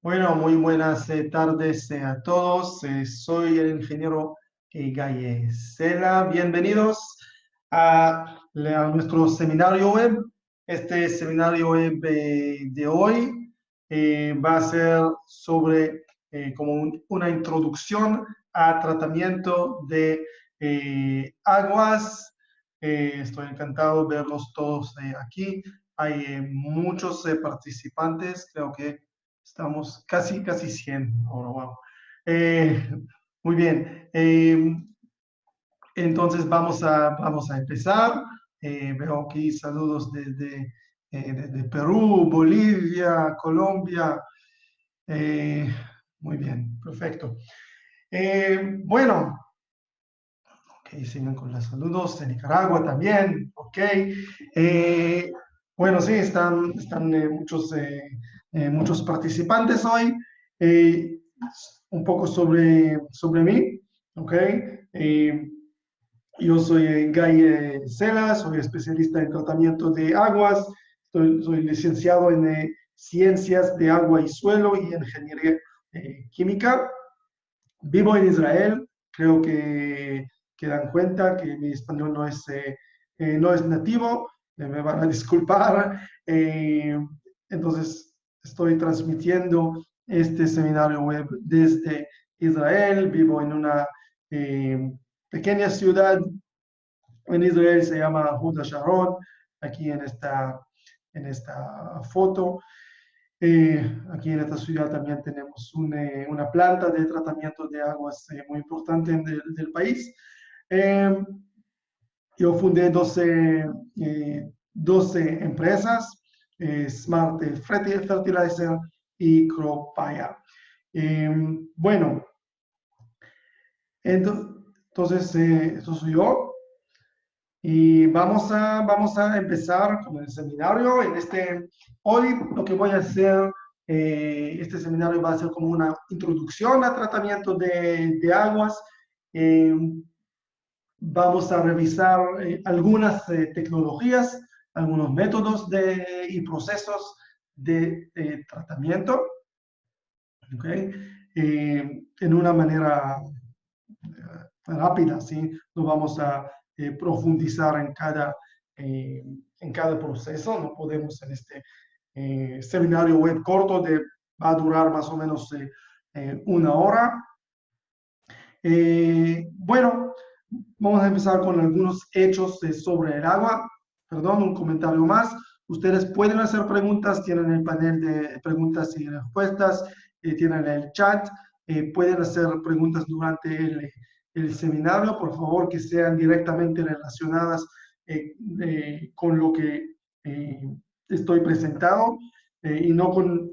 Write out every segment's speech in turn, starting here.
Bueno, muy buenas tardes a todos. Soy el ingeniero Gaye Sela. Bienvenidos a nuestro seminario web. Este seminario web de hoy va a ser sobre una introducción a tratamiento de aguas. Estoy encantado de verlos todos aquí. Hay muchos participantes, creo que estamos casi 100 ahora, wow. Eh, Muy bien. Entonces vamos a empezar. Veo aquí saludos desde Perú, Bolivia, Colombia. Eh, Muy bien, perfecto. Bueno, ok, sigan con los saludos de Nicaragua también. Ok. Eh, bueno, sí, están muchos participantes hoy. Eh, un poco sobre mí. Ok. Eh, yo soy Guy Sela, soy especialista en tratamiento de aguas. Soy licenciado en Ciencias de Agua y Suelo y Ingeniería Química. Vivo en Israel, creo que dan cuenta que mi español no es nativo, me van a disculpar. Entonces, estoy transmitiendo este seminario web desde Israel. Vivo en una pequeña ciudad en Israel, se llama Hod HaSharon, aquí en esta foto. Aquí en esta ciudad también tenemos una planta de tratamiento de aguas muy importante del país. Eh, yo fundé 12 empresas, Smart Fertilizer y Cropaya. Bueno, entonces, esto soy yo. Y vamos a empezar con el seminario. Hoy lo que voy a hacer, este seminario va a ser como una introducción al tratamiento de aguas. Eh, Vamos a revisar algunas tecnologías, algunos métodos y procesos de tratamiento, ¿ok? En una manera rápida, ¿sí? No vamos a profundizar en cada proceso, no podemos en este seminario web corto va a durar más o menos una hora. Bueno, vamos a empezar con algunos hechos sobre el agua. Perdón, un comentario más. Ustedes pueden hacer preguntas, tienen el panel de preguntas y respuestas, tienen el chat, pueden hacer preguntas durante el seminario, por favor, que sean directamente relacionadas con lo que estoy presentado y no con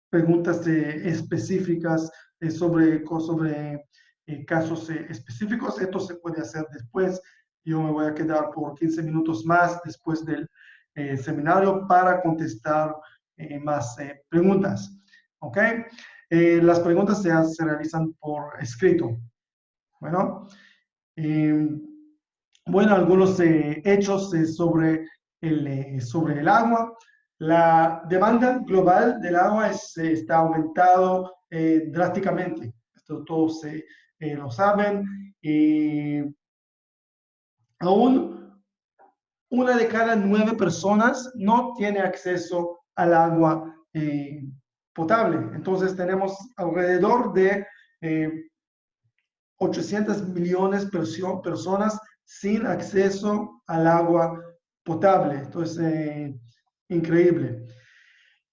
preguntas específicas sobre casos específicos. Esto se puede hacer después. Yo me voy a quedar por 15 minutos más después del seminario para contestar más preguntas. ¿Ok? Las preguntas se realizan por escrito. Bueno, eh, bueno, algunos hechos sobre el agua. La demanda global del agua está aumentado drásticamente. Esto todos lo saben. Aún una de cada 9 personas no tiene acceso al agua potable. Entonces tenemos alrededor de 800 millones de personas sin acceso al agua potable. Entonces, increíble.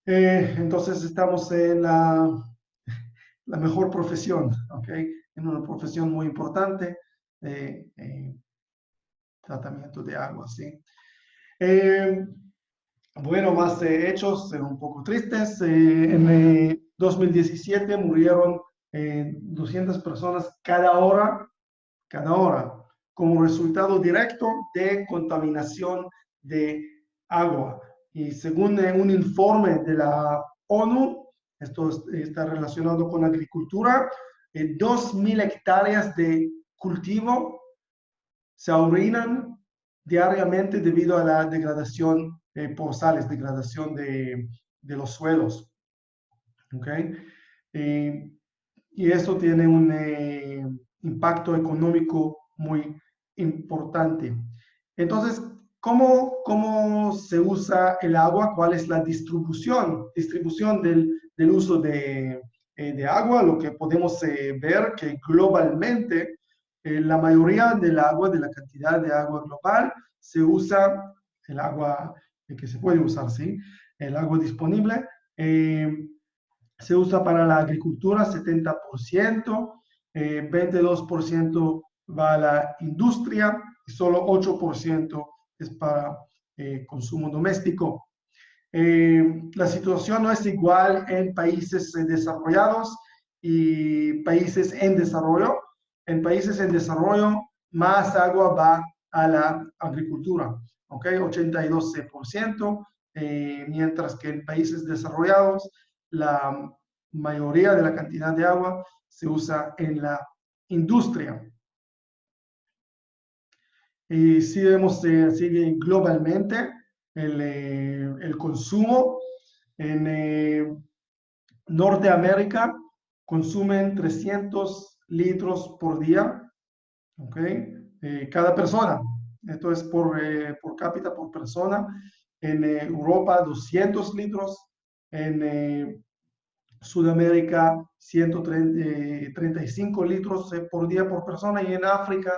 Entonces, estamos en la mejor profesión, ¿ok? En una profesión muy importante de tratamiento de agua, ¿sí? Eh, bueno, más hechos un poco tristes. En 2017 murieron 200 personas cada hora, como resultado directo de contaminación de agua. Y según un informe de la ONU, esto está relacionado con agricultura, 2.000 hectáreas de cultivo se arruinan diariamente debido a la degradación por sales, degradación de los suelos. ¿ok? Y esto tiene un impacto económico muy importante. Entonces, ¿cómo se usa el agua? ¿Cuál es la distribución del uso de agua? Lo que podemos ver que globalmente la mayoría del agua, de la cantidad de agua global, se usa el agua que se puede usar, ¿sí? El agua disponible. Se usa para la agricultura 70%, 22% va a la industria y solo 8% es para consumo doméstico. La situación no es igual en países desarrollados y países en desarrollo. En países en desarrollo, más agua va a la agricultura, ¿ok? 82%, mientras que en países desarrollados, la mayoría de la cantidad de agua se usa en la industria. Y si vemos sigue globalmente el consumo en Norteamérica consumen 300 litros por día, ¿ok? Cada persona. Esto es por cápita, por persona. En Europa, 200 litros. En Sudamérica, 135 litros por día por persona. Y en África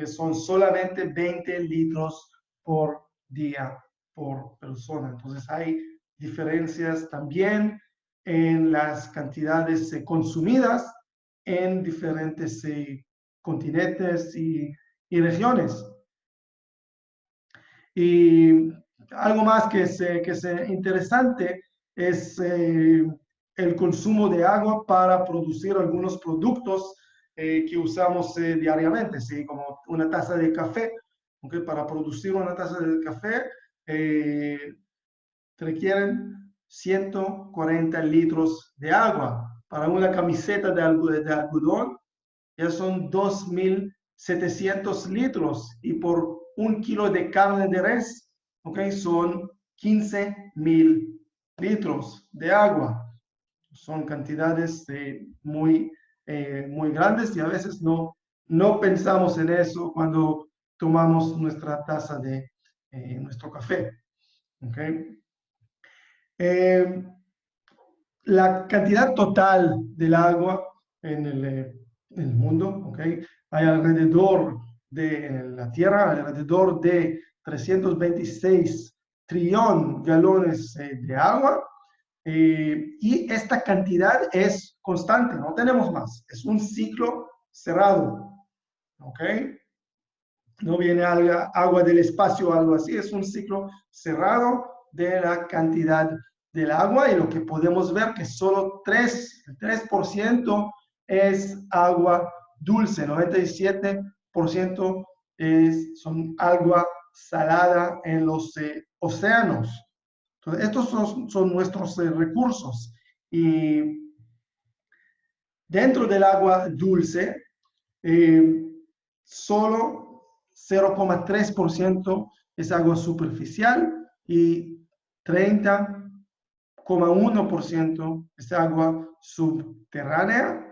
son solamente 20 litros por día por persona. Entonces hay diferencias también en las cantidades consumidas en diferentes continentes y regiones. Y algo más que es interesante es el consumo de agua para producir algunos productos que usamos diariamente, ¿sí? Como una taza de café. ¿Okay? Para producir una taza de café requieren 140 litros de agua. Para una camiseta de algodón ya son 2.700 litros y por 1 kilo de carne de res, ¿okay? Son 15.000 litros de agua. Son cantidades muy grandes y a veces no pensamos en eso cuando tomamos nuestra taza de nuestro café. ¿Okay? La cantidad total del agua en el mundo, ¿okay? Hay alrededor de la Tierra, alrededor de 326 trillón galones de agua, y esta cantidad es constante, no tenemos más, es un ciclo cerrado, ¿ok? No viene agua del espacio o algo así, es un ciclo cerrado de la cantidad del agua y lo que podemos ver que solo 3% es agua dulce, 97% son agua salada en los océanos. Entonces, estos son nuestros recursos y dentro del agua dulce, solo 0,3% es agua superficial y 30,1% es agua subterránea.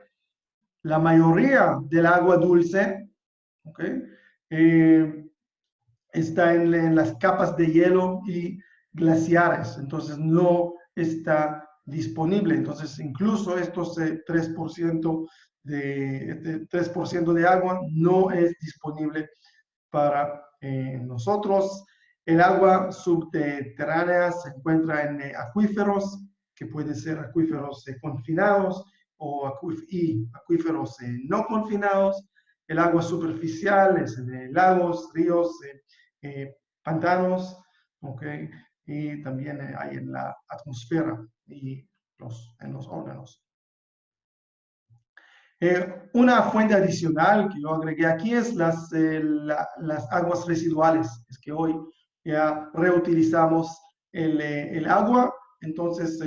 La mayoría del agua dulce, ¿okay? Está en las capas de hielo y glaciares, entonces no está disponible. Entonces, incluso estos 3% de agua no es disponible para nosotros. El agua subterránea se encuentra en acuíferos, que pueden ser acuíferos confinados o acuíferos no confinados. El agua superficial es en lagos, ríos, pantanos, ¿okay? Y también hay en la atmósfera y en los órganos. Una fuente adicional que yo agregué aquí es las aguas residuales. Es que hoy ya reutilizamos el agua, entonces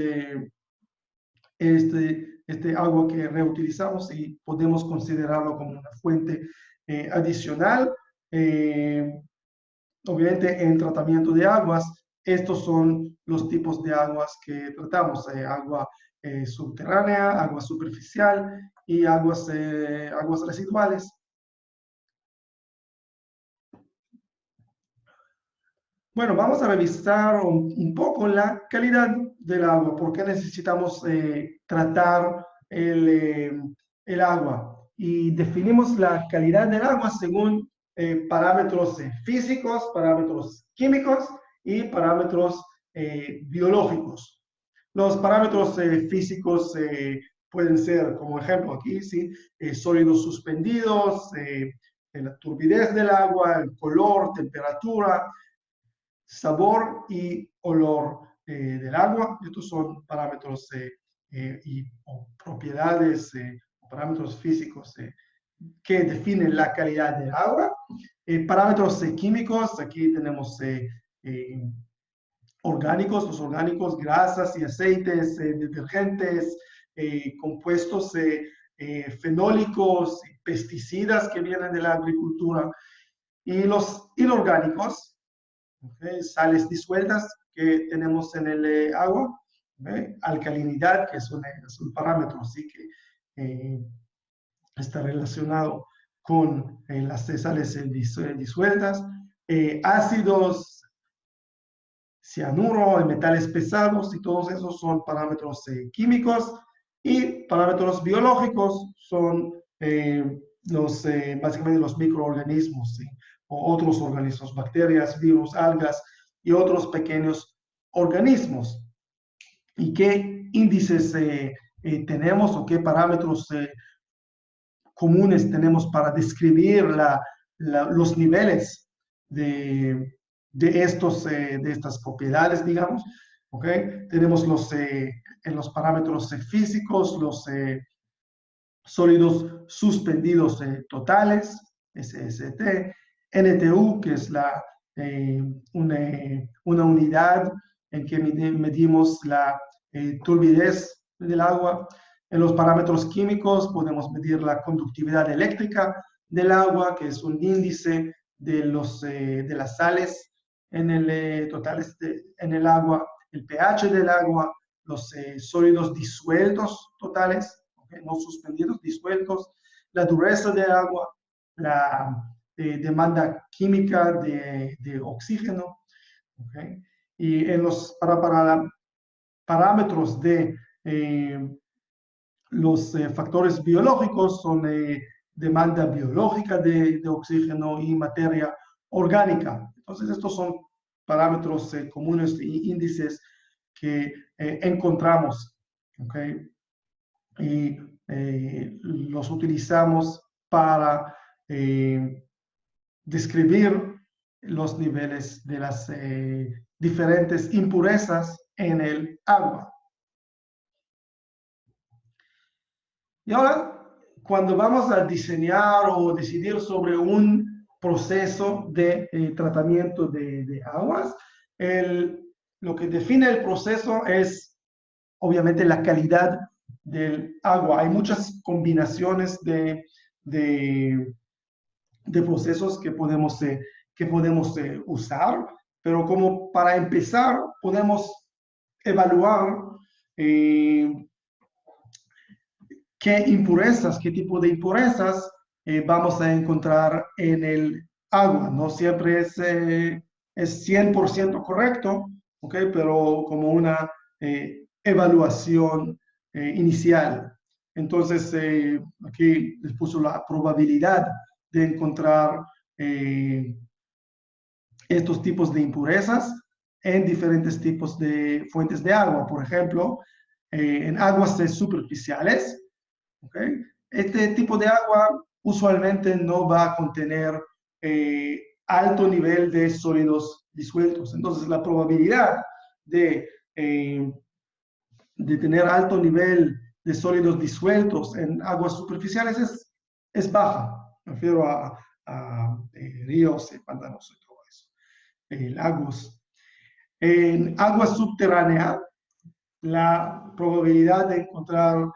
este agua que reutilizamos y podemos considerarlo como una fuente adicional. Obviamente en tratamiento de aguas, estos son los tipos de aguas que tratamos. Agua subterránea, agua superficial y aguas residuales. Bueno, vamos a revisar un poco la calidad del agua, por qué necesitamos tratar el agua. Y definimos la calidad del agua según parámetros físicos, parámetros químicos y parámetros biológicos. Los parámetros físicos pueden ser, como ejemplo aquí, ¿sí? Sólidos suspendidos, la turbidez del agua, el color, temperatura, sabor y olor del agua. Estos son parámetros o propiedades o parámetros físicos que definen la calidad del agua. Parámetros químicos, aquí tenemos orgánicos, los orgánicos, grasas y aceites, detergentes, compuestos fenólicos, pesticidas que vienen de la agricultura. Y los inorgánicos, ¿okay? Sales disueltas que tenemos en el agua, ¿okay? Alcalinidad, que es un parámetro, así que está relacionado con las sales disueltas, ácidos, cianuro, metales pesados, y todos esos son parámetros químicos, y parámetros biológicos son básicamente los microorganismos, ¿sí? O otros organismos, bacterias, virus, algas y otros pequeños organismos. ¿Y qué índices tenemos o qué parámetros comunes tenemos para describir los niveles de estas propiedades, digamos? ¿Okay? Tenemos en los parámetros físicos, los sólidos suspendidos totales, SST, NTU, que es una unidad en que medimos la turbidez del agua. En los parámetros químicos podemos medir la conductividad eléctrica del agua, que es un índice de las sales en en el agua, el pH del agua, los sólidos disueltos totales, no suspendidos, disueltos, la dureza del agua, la demanda química de oxígeno. ¿Okay? Y para parámetros de los factores biológicos son demanda biológica de oxígeno y materia orgánica. Entonces, estos son parámetros comunes e índices que encontramos, ¿okay? Y los utilizamos para describir los niveles de las diferentes impurezas en el agua. Y ahora, cuando vamos a diseñar o decidir sobre un proceso de tratamiento de aguas, lo que define el proceso es obviamente la calidad del agua. Hay muchas combinaciones de procesos que podemos usar, pero como para empezar podemos evaluar qué tipo de impurezas vamos a encontrar en el agua. No siempre es 100% correcto, ¿okay? Pero como una evaluación inicial. Entonces, aquí les puso la probabilidad de encontrar estos tipos de impurezas en diferentes tipos de fuentes de agua. Por ejemplo, en aguas superficiales, ¿okay? Este tipo de agua usualmente no va a contener alto nivel de sólidos disueltos. Entonces, la probabilidad de tener alto nivel de sólidos disueltos en aguas superficiales es baja. Me refiero a ríos, pantanos y todo eso, lagos. En agua subterránea, la probabilidad de encontrar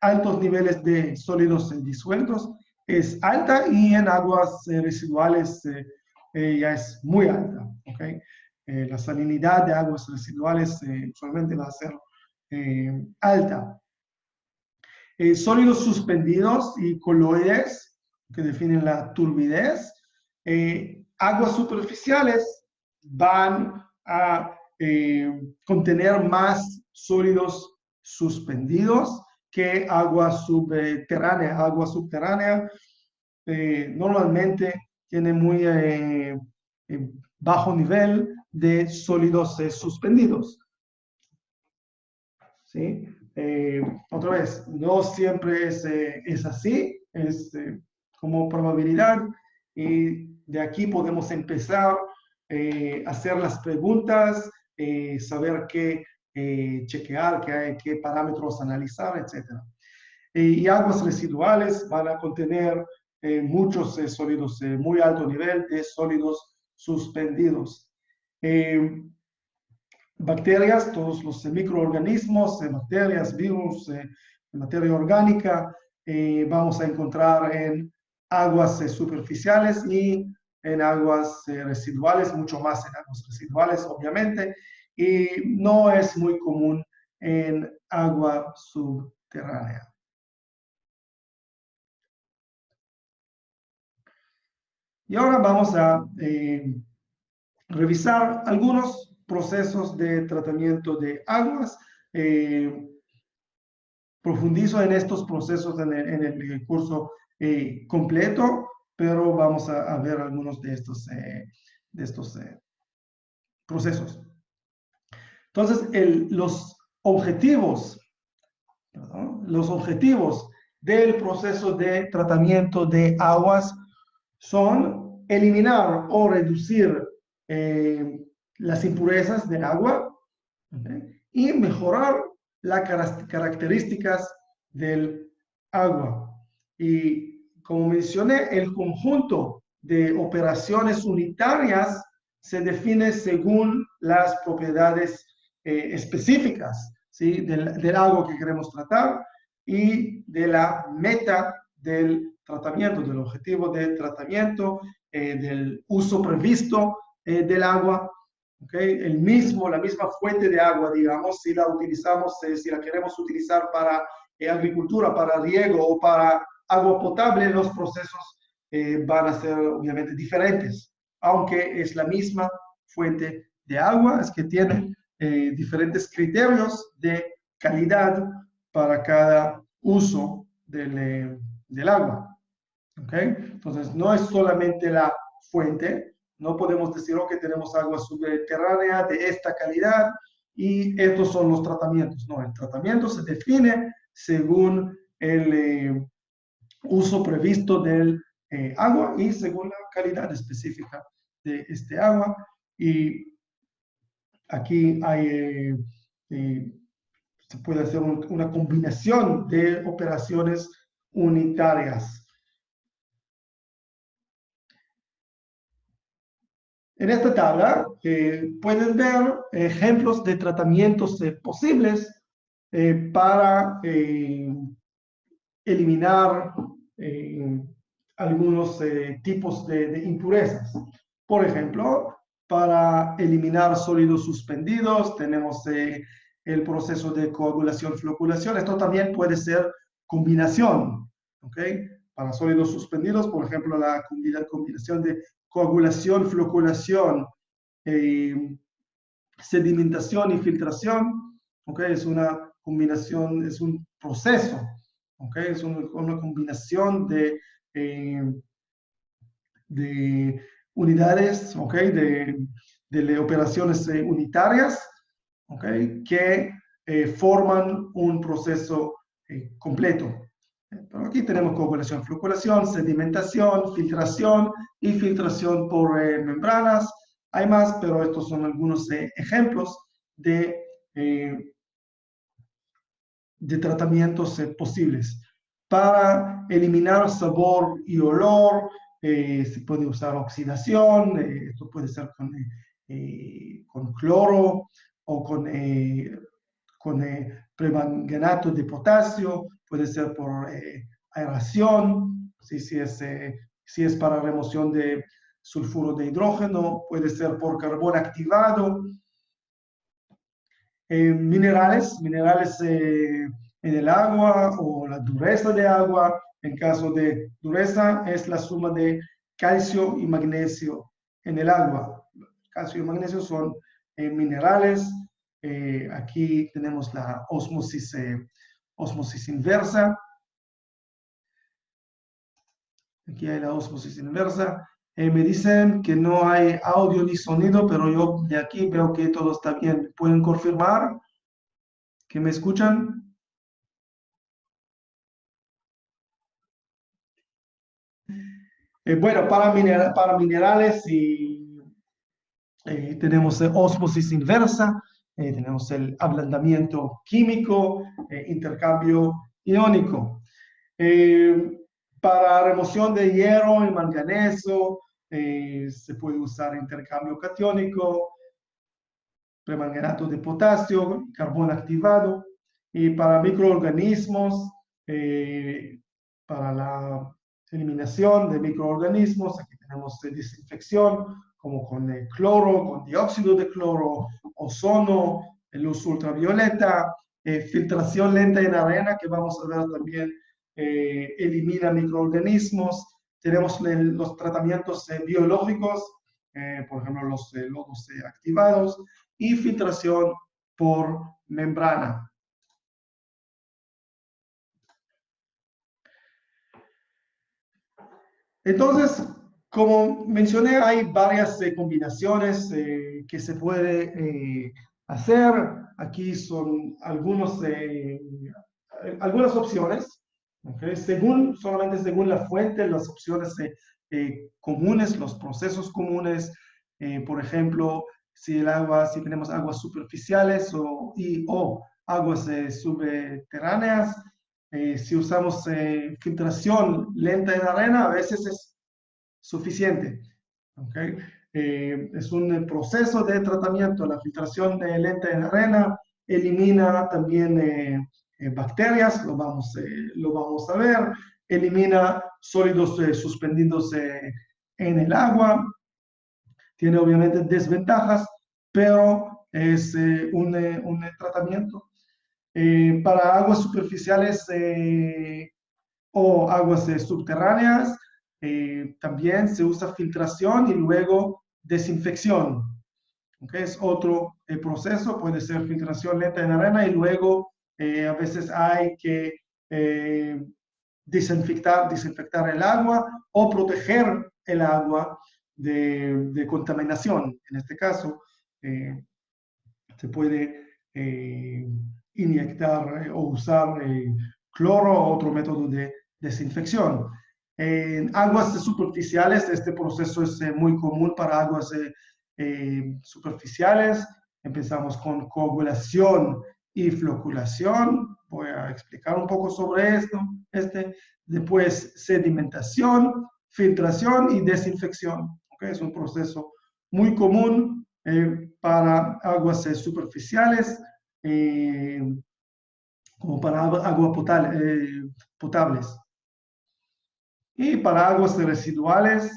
altos niveles de sólidos disueltos es alta, y en aguas residuales ya es muy alta. ¿Okay? La salinidad de aguas residuales usualmente va a ser alta. Sólidos suspendidos y coloides, que definen la turbidez. Aguas superficiales van a contener más sólidos suspendidos que agua subterránea. Agua subterránea normalmente tiene muy bajo nivel de sólidos suspendidos. ¿Sí? Otra vez, no siempre es así, es como probabilidad, y de aquí podemos empezar a hacer las preguntas, saber qué chequear, qué parámetros analizar, etc. Y aguas residuales van a contener muchos sólidos, muy alto nivel de sólidos suspendidos. Bacterias, todos los microorganismos, bacterias, virus, materia orgánica, vamos a encontrar en aguas superficiales y en aguas residuales, mucho más en aguas residuales, obviamente, y no es muy común en agua subterránea. Y ahora vamos a revisar algunos procesos de tratamiento de aguas. Profundizo en estos procesos en el curso completo, pero vamos a ver algunos de estos procesos. Entonces, los objetivos del proceso de tratamiento de aguas son eliminar o reducir las impurezas del agua, ¿okay? Y mejorar las características del agua. Y como mencioné, el conjunto de operaciones unitarias se define según las propiedades específicas, ¿sí? del agua que queremos tratar y de la meta del tratamiento, del objetivo de tratamiento, del uso previsto del agua. ¿Okay? La misma fuente de agua, digamos, si la utilizamos, si la queremos utilizar para agricultura, para riego o para agua potable, los procesos van a ser obviamente diferentes, aunque es la misma fuente de agua, es que tiene diferentes criterios de calidad para cada uso del agua. ¿Okay? Entonces, no es solamente la fuente, no podemos decir, que tenemos agua subterránea de esta calidad y estos son los tratamientos. No, el tratamiento se define según el uso previsto del agua y según la calidad específica de este agua. Y aquí hay, se puede hacer una combinación de operaciones unitarias. En esta tabla pueden ver ejemplos de tratamientos posibles para eliminar algunos tipos de impurezas. Por ejemplo, para eliminar sólidos suspendidos tenemos el proceso de coagulación-floculación. Esto también puede ser combinación, ¿ok? Para sólidos suspendidos, por ejemplo, la combinación de coagulación, floculación, sedimentación y filtración, ¿okay? Es una combinación, es un proceso, ¿okay? Es una combinación de unidades, ¿okay? de operaciones unitarias, ¿okay? Que forman un proceso completo. Pero aquí tenemos coagulación, floculación, sedimentación, filtración y filtración por membranas. Hay más, pero estos son algunos ejemplos de tratamientos posibles. Para eliminar sabor y olor, se puede usar oxidación, esto puede ser con cloro o con permanganato de potasio, puede ser por aeración, ¿sí? si es para remoción de sulfuro de hidrógeno, puede ser por carbón activado. minerales en el agua o la dureza de agua. En caso de dureza es la suma de calcio y magnesio en el agua. Calcio y magnesio son minerales. Aquí tenemos la ósmosis inversa. Aquí hay la ósmosis inversa. Me dicen que no hay audio ni sonido, pero yo de aquí veo que todo está bien. ¿Pueden confirmar que me escuchan? Bueno, para minerales tenemos ósmosis inversa, tenemos el ablandamiento químico, intercambio iónico. Para remoción de hierro y manganeso, se puede usar intercambio catiónico, permanganato de potasio, carbón activado. Y para microorganismos, para la eliminación de microorganismos, aquí tenemos desinfección, como con cloro, con dióxido de cloro, ozono, luz ultravioleta, filtración lenta en arena, que vamos a ver también, elimina microorganismos. Tenemos los tratamientos biológicos, por ejemplo, los lodos activados, y filtración por membrana. Entonces, como mencioné, hay varias combinaciones que se puede hacer. Aquí son algunas opciones, ¿okay? Solamente según la fuente, las opciones comunes, los procesos comunes. Por ejemplo, si tenemos aguas superficiales o aguas subterráneas, si usamos filtración lenta en arena, a veces es suficiente. ¿Okay? Es un proceso de tratamiento. La filtración lenta en arena elimina también bacterias, lo vamos a ver, elimina sólidos suspendidos en el agua. Tiene obviamente desventajas, pero es un tratamiento. Para aguas superficiales o aguas subterráneas, también se usa filtración y luego desinfección. ¿Okay? Es otro proceso, puede ser filtración lenta en arena y luego a veces hay que desinfectar el agua o proteger el agua de contaminación. En este caso, se puede inyectar o usar cloro o otro método de desinfección. En aguas superficiales, este proceso es muy común para aguas superficiales. Empezamos con coagulación y floculación. Voy a explicar un poco sobre esto. Después, sedimentación, filtración y desinfección. ¿Okay? Es un proceso muy común para aguas superficiales, como para aguas potables. Y para aguas residuales,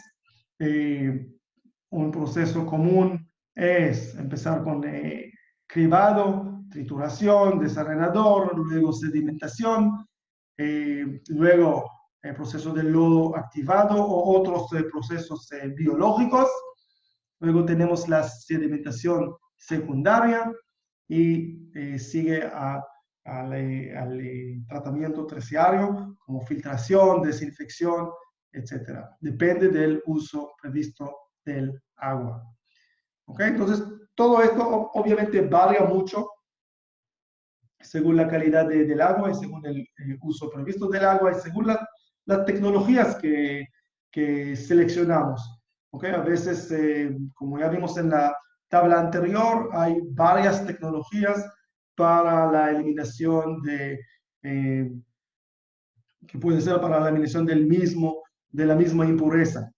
un proceso común es empezar con cribado, trituración, desarenador, luego sedimentación, luego el proceso del lodo activado o otros procesos biológicos. Luego tenemos la sedimentación secundaria y sigue al tratamiento terciario como filtración, desinfección, etc. Depende del uso previsto del agua. ¿Ok? Entonces, todo esto obviamente varía mucho según la calidad del agua y según el uso previsto del agua y según las tecnologías que seleccionamos. ¿Okay? A veces, como ya vimos en la tabla anterior, hay varias tecnologías para la eliminación que puede ser para la eliminación de la misma impureza.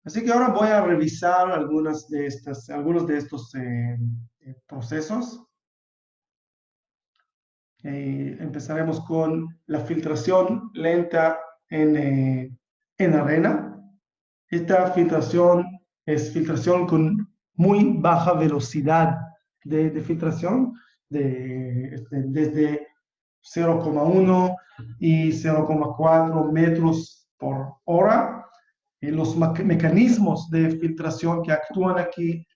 Así que ahora voy a revisar algunos de estos procesos. Empezaremos con la filtración lenta en arena. Esta filtración es filtración con muy baja velocidad de filtración, desde 0,1 y 0,4 metros por hora. Los mecanismos de filtración que actúan aquí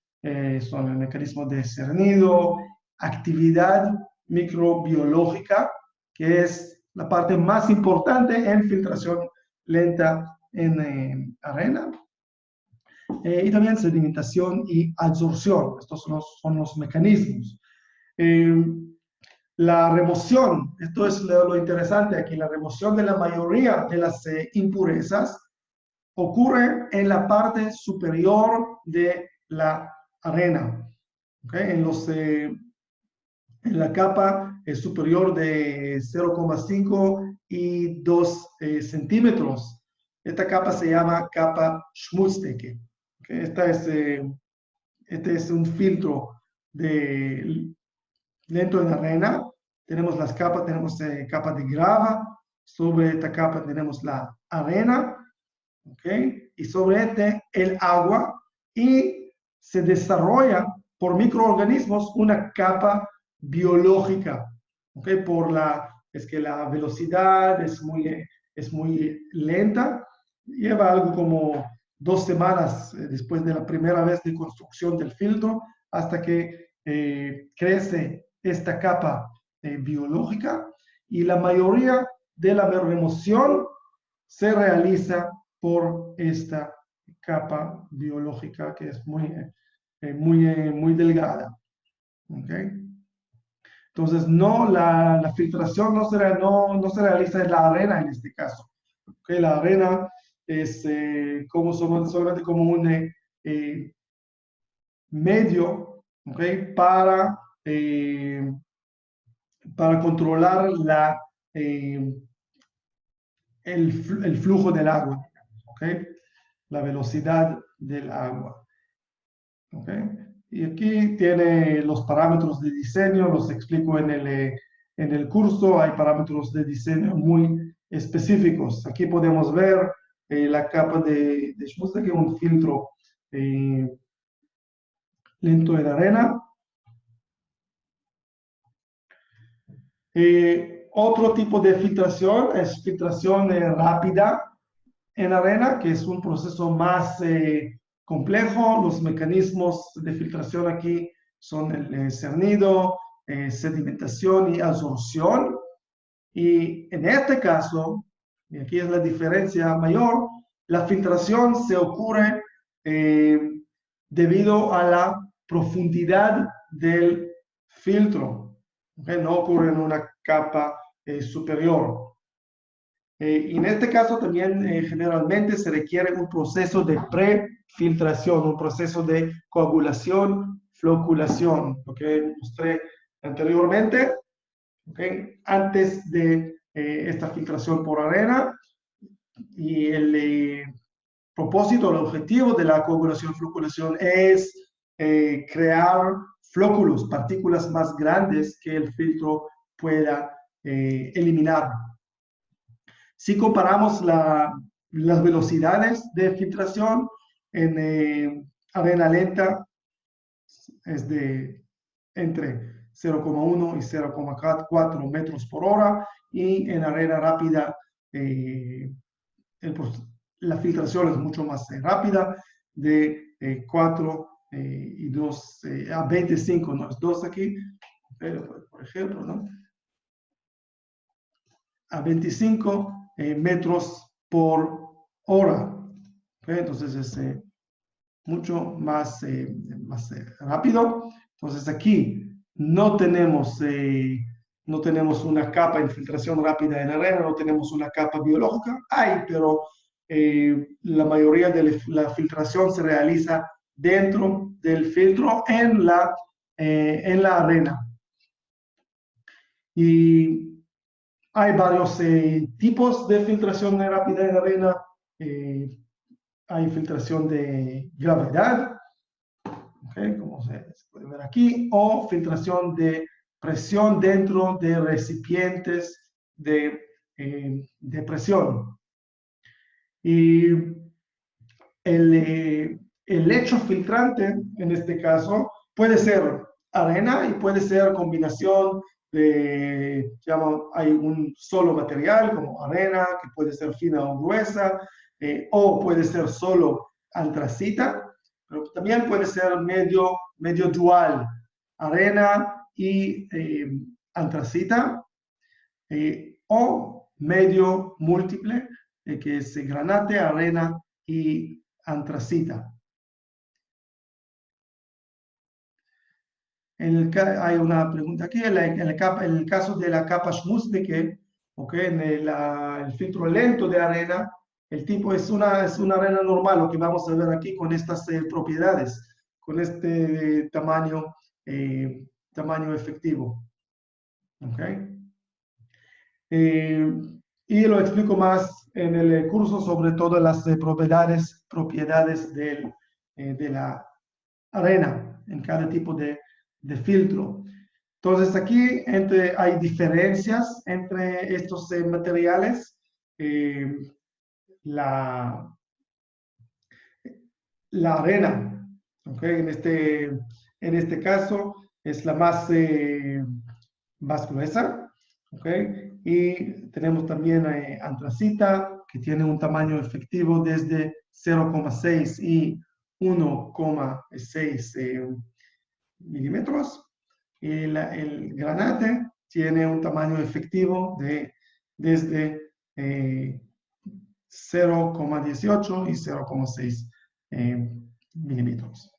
son el mecanismo de cernido, actividad microbiológica, que es la parte más importante en filtración lenta en arena, y también sedimentación y absorción. Estos son los mecanismos. La remoción, esto es lo interesante aquí, la remoción de la mayoría de las impurezas ocurre en la parte superior de la arena, ¿okay? En la capa superior de 0,5 y 2 centímetros. Esta capa se llama capa Schmutzdecke. ¿Okay? Este es un filtro lento en arena. Tenemos las capas, tenemos capa de grava. Sobre esta capa tenemos la arena. ¿Okay? Y sobre este el agua, y se desarrolla por microorganismos una capa biológica, ¿okay? Es que la velocidad es muy lenta, lleva algo como 2 semanas después de la primera vez de construcción del filtro hasta que crece esta capa biológica, y la mayoría de la remoción se realiza por esta capa biológica que es muy delgada. ¿Okay? Entonces, la filtración no se realiza en la arena en este caso. ¿Okay? La arena es solamente como un medio, ¿okay? Para controlar el flujo del agua, ¿okay? La velocidad del agua. ¿Okay? Y aquí tiene los parámetros de diseño, los explico en el curso. Hay parámetros de diseño muy específicos. Aquí podemos ver la capa de Schmutzdecke, que es un filtro lento de arena. Otro tipo de filtración es filtración rápida en arena, que es un proceso más complejo. Los mecanismos de filtración aquí son el cernido, sedimentación y absorción. Y en este caso, y aquí es la diferencia mayor, la filtración se ocurre debido a la profundidad del filtro. ¿Okay? No ocurre en una capa superior. Y en este caso también generalmente se requiere un proceso de prefiltración, un proceso de coagulación, floculación, lo que mostré anteriormente, ¿okay? Antes de esta filtración por arena. Y el propósito, el objetivo de la coagulación, floculación es crear flóculos, partículas más grandes que el filtro pueda eliminar. Si comparamos las velocidades de filtración en arena lenta, es de entre 0,1 y 0,4 metros por hora, y en arena rápida la filtración es mucho más rápida, de 4 y 2 a 25, no es 2 aquí, pero por ejemplo, ¿no? A 25 metros por hora. ¿Okay? Entonces es mucho más rápido. Entonces aquí no tenemos una capa de infiltración rápida en la arena, no tenemos una capa biológica. Hay, pero la mayoría de la filtración se realiza dentro del filtro en la arena. Y hay varios tipos de filtración rápida en arena. Hay filtración de gravedad, ¿okay? Como se puede ver aquí, o filtración de presión dentro de recipientes de presión. Y el lecho filtrante, en este caso, puede ser arena y puede ser combinación de, hay un solo material como arena, que puede ser fina o gruesa, o puede ser solo antracita, pero también puede ser medio dual, arena y antracita, o medio múltiple, que es granate, arena y antracita. Hay una pregunta aquí, en el caso de la capa schmutzige, ¿okay? En el filtro lento de arena, el tipo es una arena normal, lo que vamos a ver aquí con estas propiedades, con este tamaño efectivo. ¿Okay? Y lo explico más en el curso, sobre todo las propiedades de la arena en cada tipo de filtro. Entonces aquí hay diferencias entre estos materiales. La arena, ¿okay? En este caso es la más gruesa, ¿okay? Y tenemos también antracita, que tiene un tamaño efectivo desde 0,6 y 1,6 milímetros. Y el granate tiene un tamaño efectivo desde 0,18 y 0,6 milímetros.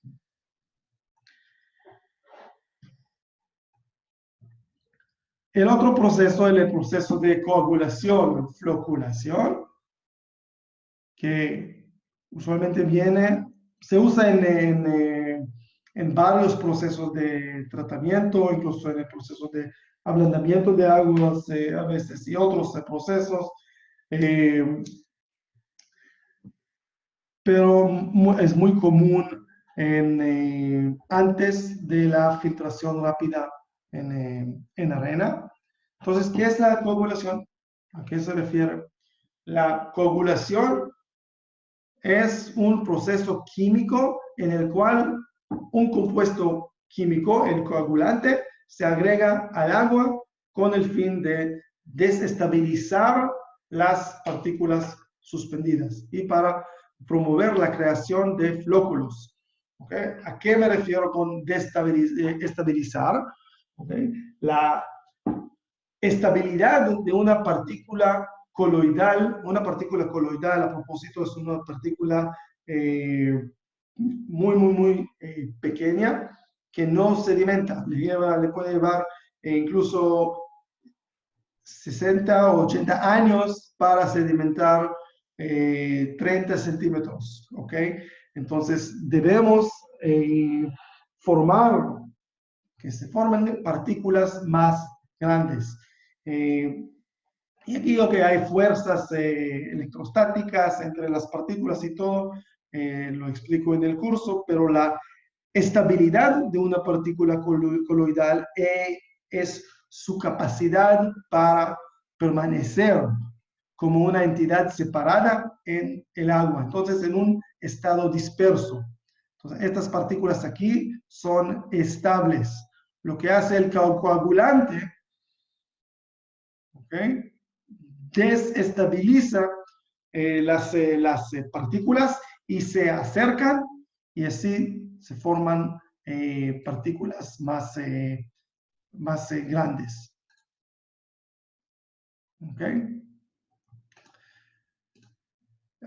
El otro proceso es el proceso de coagulación, floculación, que usualmente se usa en varios procesos de tratamiento, incluso en el proceso de ablandamiento de aguas a veces y otros procesos. Pero es muy común antes de la filtración rápida en arena. Entonces, ¿qué es la coagulación? ¿A qué se refiere? La coagulación es un proceso químico en el cual un compuesto químico, el coagulante, se agrega al agua con el fin de desestabilizar las partículas suspendidas y para promover la creación de flóculos. ¿Okay? ¿A qué me refiero con estabilizar? ¿Okay? La estabilidad de una partícula coloidal a propósito es una partícula muy pequeña que no sedimenta, le puede llevar incluso 60 o 80 años para sedimentar 30 centímetros, ¿ok? Entonces debemos que se formen partículas más grandes. Y aquí hay fuerzas electrostáticas entre las partículas y todo, lo explico en el curso, pero la estabilidad de una partícula coloidal es su capacidad para permanecer como una entidad separada en el agua, entonces en un estado disperso. Entonces, estas partículas aquí son estables. Lo que hace el coagulante, ¿okay? Desestabiliza las partículas y se acercan y así se forman partículas más grandes. ¿Okay?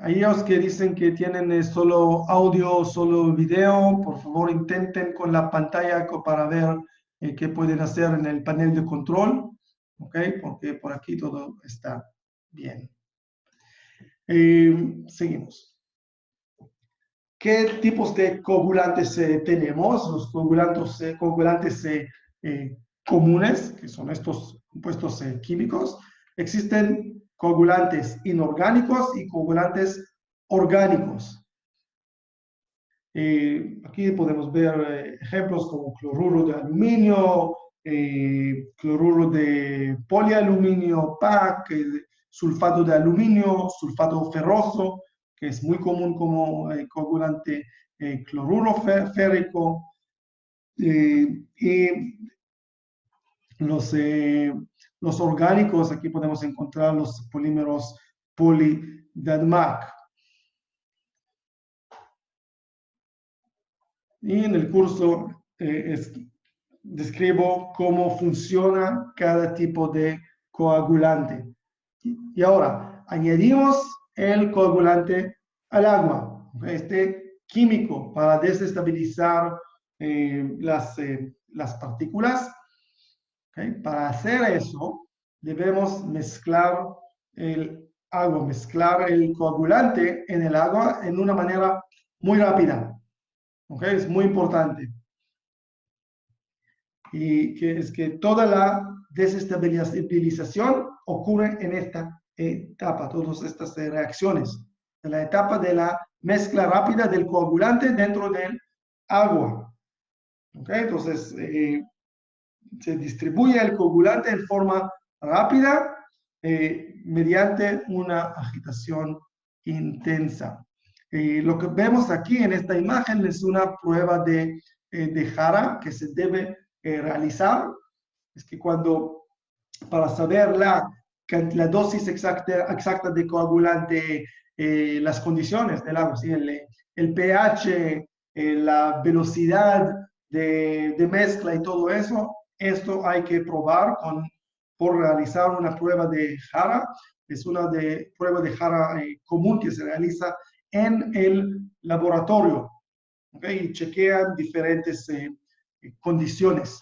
Aquellos que dicen que tienen solo audio, solo video, por favor intenten con la pantalla para ver qué pueden hacer en el panel de control, ¿ok? Porque por aquí todo está bien. Seguimos. ¿Qué tipos de coagulantes tenemos? Los coagulantes comunes, que son estos compuestos químicos. Existen coagulantes inorgánicos y coagulantes orgánicos. Aquí podemos ver ejemplos como cloruro de aluminio, cloruro de polialuminio, PAC, sulfato de aluminio, sulfato ferroso, que es muy común como coagulante cloruro férrico, y los orgánicos, aquí podemos encontrar los polímeros poli-DADMAC. Y en el curso describo cómo funciona cada tipo de coagulante. Y ahora, añadimos el coagulante al agua, este químico para desestabilizar las partículas. Para hacer eso, debemos mezclar el agua, mezclar el coagulante en el agua en una manera muy rápida. Es muy importante. Y que es que toda la desestabilización ocurre en esta etapa, todas estas reacciones, en la etapa de la mezcla rápida del coagulante dentro del agua. Entonces, se distribuye el coagulante en forma rápida mediante una agitación intensa. Lo que vemos aquí en esta imagen es una prueba de Hara que se debe realizar. Es que para saber la dosis exacta de coagulante, las condiciones del agua, ¿sí? el pH, la velocidad de mezcla y todo eso, esto hay que probar por realizar una prueba de Hara. Es una prueba de Hara común que se realiza en el laboratorio, y chequean diferentes condiciones.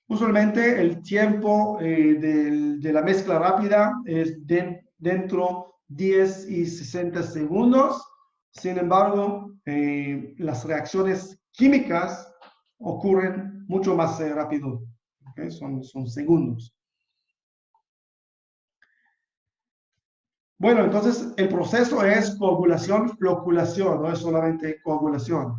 Usualmente el tiempo de la mezcla rápida es dentro 10 y 60 segundos. Sin embargo, las reacciones químicas ocurren mucho más rápido. Son segundos. Bueno, entonces el proceso es coagulación, floculación, no es solamente coagulación.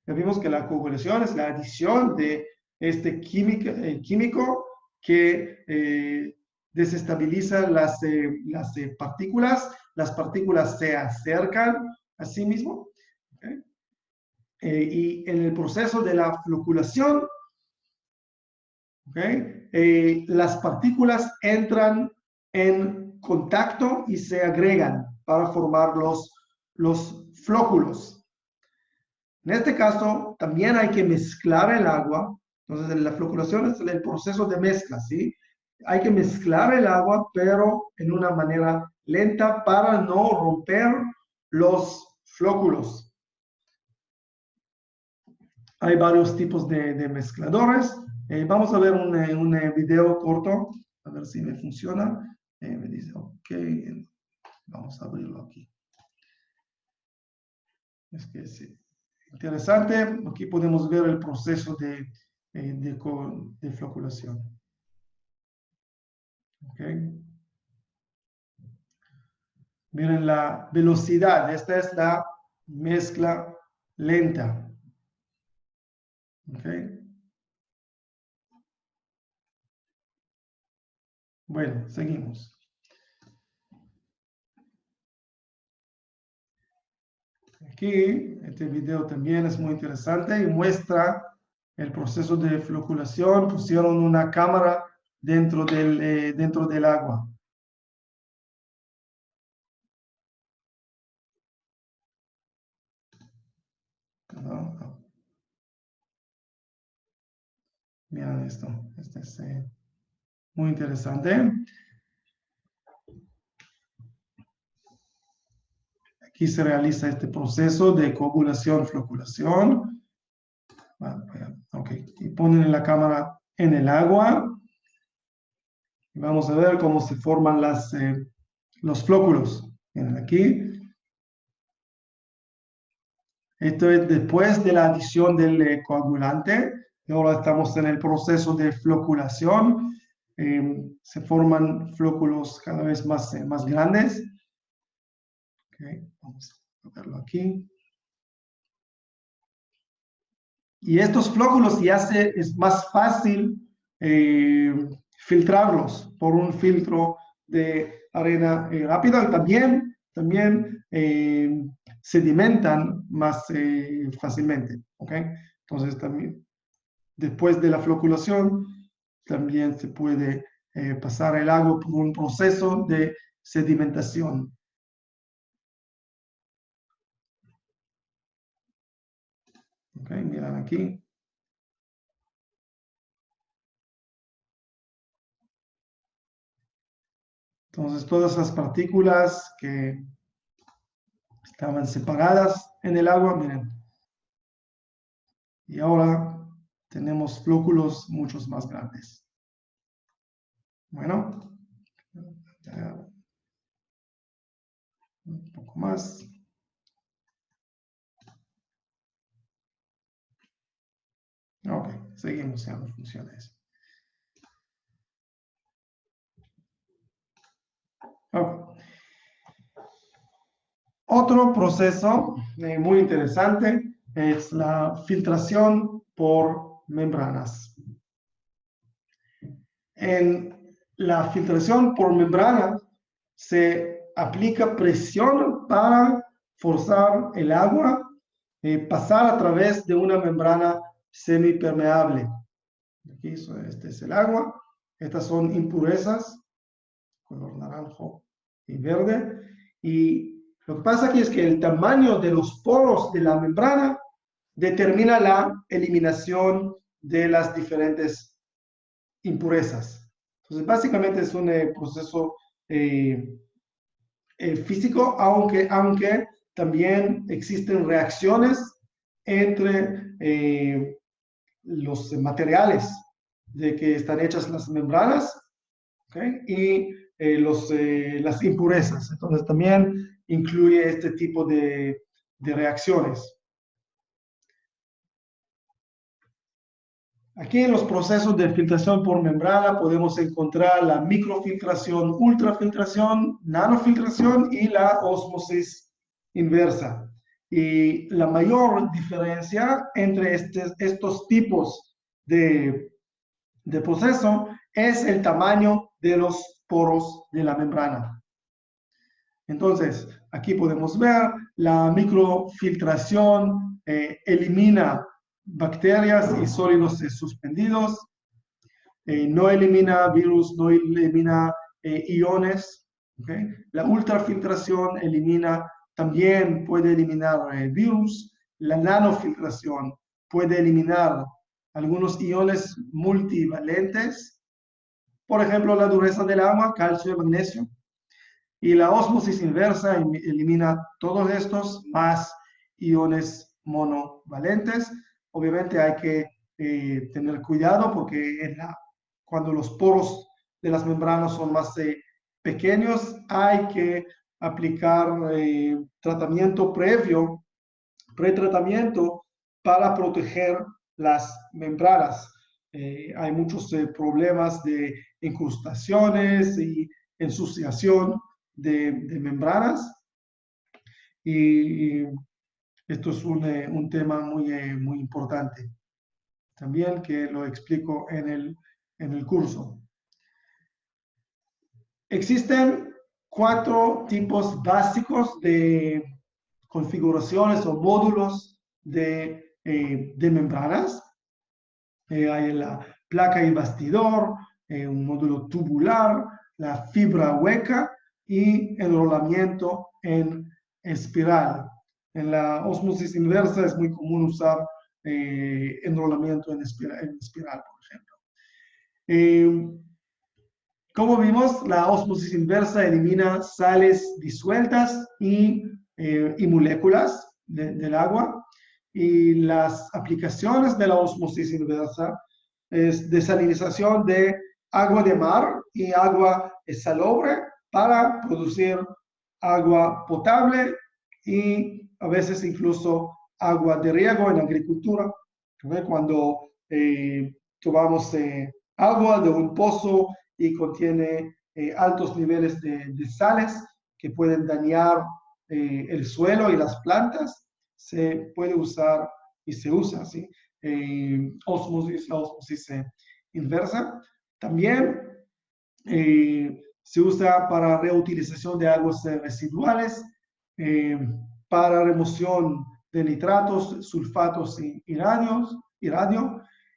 Ya vimos que la coagulación es la adición de este químico que desestabiliza las partículas. Las partículas se acercan a sí mismo. Y en el proceso de la floculación, las partículas entran en contacto y se agregan para formar los flóculos. En este caso, también hay que mezclar el agua. Entonces, la floculación es el proceso de mezcla, ¿sí? Hay que mezclar el agua, pero en una manera lenta para no romper los flóculos. Hay varios tipos de mezcladores. Vamos a ver un video corto, a ver si me funciona. Me dice, ok, vamos a abrirlo aquí. Es que sí. Interesante, aquí podemos ver el proceso de floculación. Okay. Miren la velocidad, esta es la mezcla lenta. Okay. Bueno, seguimos. Aquí, este video también es muy interesante y muestra el proceso de floculación. Pusieron una cámara dentro del agua. ¿No? Miren esto. Este es muy interesante. Aquí se realiza este proceso de coagulación, floculación. Ok, y ponen la cámara en el agua. Vamos a ver cómo se forman los flóculos. Miren aquí. Esto es después de la adición del coagulante. Ahora estamos en el proceso de floculación. Se forman flóculos cada vez más grandes. Okay, vamos a verlo aquí. Y estos flóculos ya es más fácil filtrarlos por un filtro de arena rápida, y también sedimentan más fácilmente. ¿Ok? Entonces también después de la floculación también se puede pasar el agua por un proceso de sedimentación. ¿Ok? Miran aquí. Entonces todas las partículas que estaban separadas en el agua, miren. Y ahora tenemos flóculos muchos más grandes. Bueno, un poco más. Ok, seguimos en las funciones. Okay. Otro proceso muy interesante es la filtración por membranas. En la filtración por membrana se aplica presión para forzar el agua pasar a través de una membrana semipermeable. Aquí, este es el agua. Estas son impurezas, color naranjo y verde. Y lo que pasa aquí es que el tamaño de los poros de la membrana determina la eliminación de las diferentes impurezas. Entonces, básicamente es un proceso físico, aunque también existen reacciones entre los materiales de que están hechas las membranas, ¿okay? Y las impurezas. Entonces también incluye este tipo de reacciones. Aquí en los procesos de filtración por membrana podemos encontrar la microfiltración, ultrafiltración, nanofiltración y la ósmosis inversa. Y la mayor diferencia entre estos tipos de proceso es el tamaño de los poros de la membrana. Entonces, aquí podemos ver la microfiltración elimina bacterias y sólidos suspendidos, no elimina virus, no elimina iones. ¿Okay? La ultrafiltración también puede eliminar virus. La nanofiltración puede eliminar algunos iones multivalentes, por ejemplo, la dureza del agua, calcio y magnesio. Y la ósmosis inversa elimina todos estos más iones monovalentes. Obviamente hay que tener cuidado porque cuando los poros de las membranas son más pequeños, hay que aplicar tratamiento pretratamiento para proteger las membranas. Hay muchos problemas de incrustaciones y ensuciación de membranas, y esto es un tema muy importante también, que lo explico en el curso. Existen 4 tipos básicos de configuraciones o módulos de membranas. Hay la placa y bastidor, un módulo tubular, la fibra hueca y enrolamiento en espiral. En la ósmosis inversa es muy común usar enrolamiento en espiral, por ejemplo. Como vimos, la ósmosis inversa elimina sales disueltas y moléculas del agua. Y las aplicaciones de la ósmosis inversa es desalinización de agua de mar y agua salobre para producir agua potable y a veces incluso agua de riego en agricultura. Cuando tomamos agua de un pozo y contiene altos niveles de sales que pueden dañar el suelo y las plantas, se puede usar y se usa, ¿sí? La ósmosis inversa. También se usa para reutilización de aguas residuales, para remoción de nitratos, sulfatos y radio,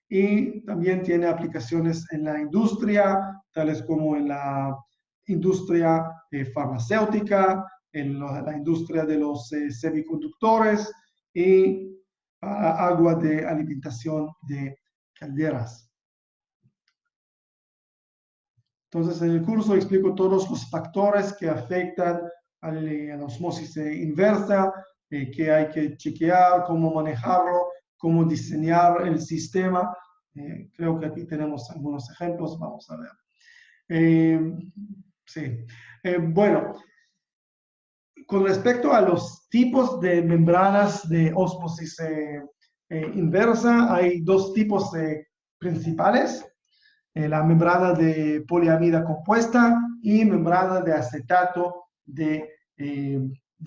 y también tiene aplicaciones en la industria, tales como en la industria farmacéutica, en la industria de los semiconductores y para agua de alimentación de calderas. Entonces, en el curso explico todos los factores que afectan a la osmosis inversa, que hay que chequear, cómo manejarlo, cómo diseñar el sistema. Creo que aquí tenemos algunos ejemplos, vamos a ver. Sí. Bueno, con respecto a los tipos de membranas de osmosis inversa, hay dos tipos principales. La membrana de poliamida compuesta y membrana de acetato de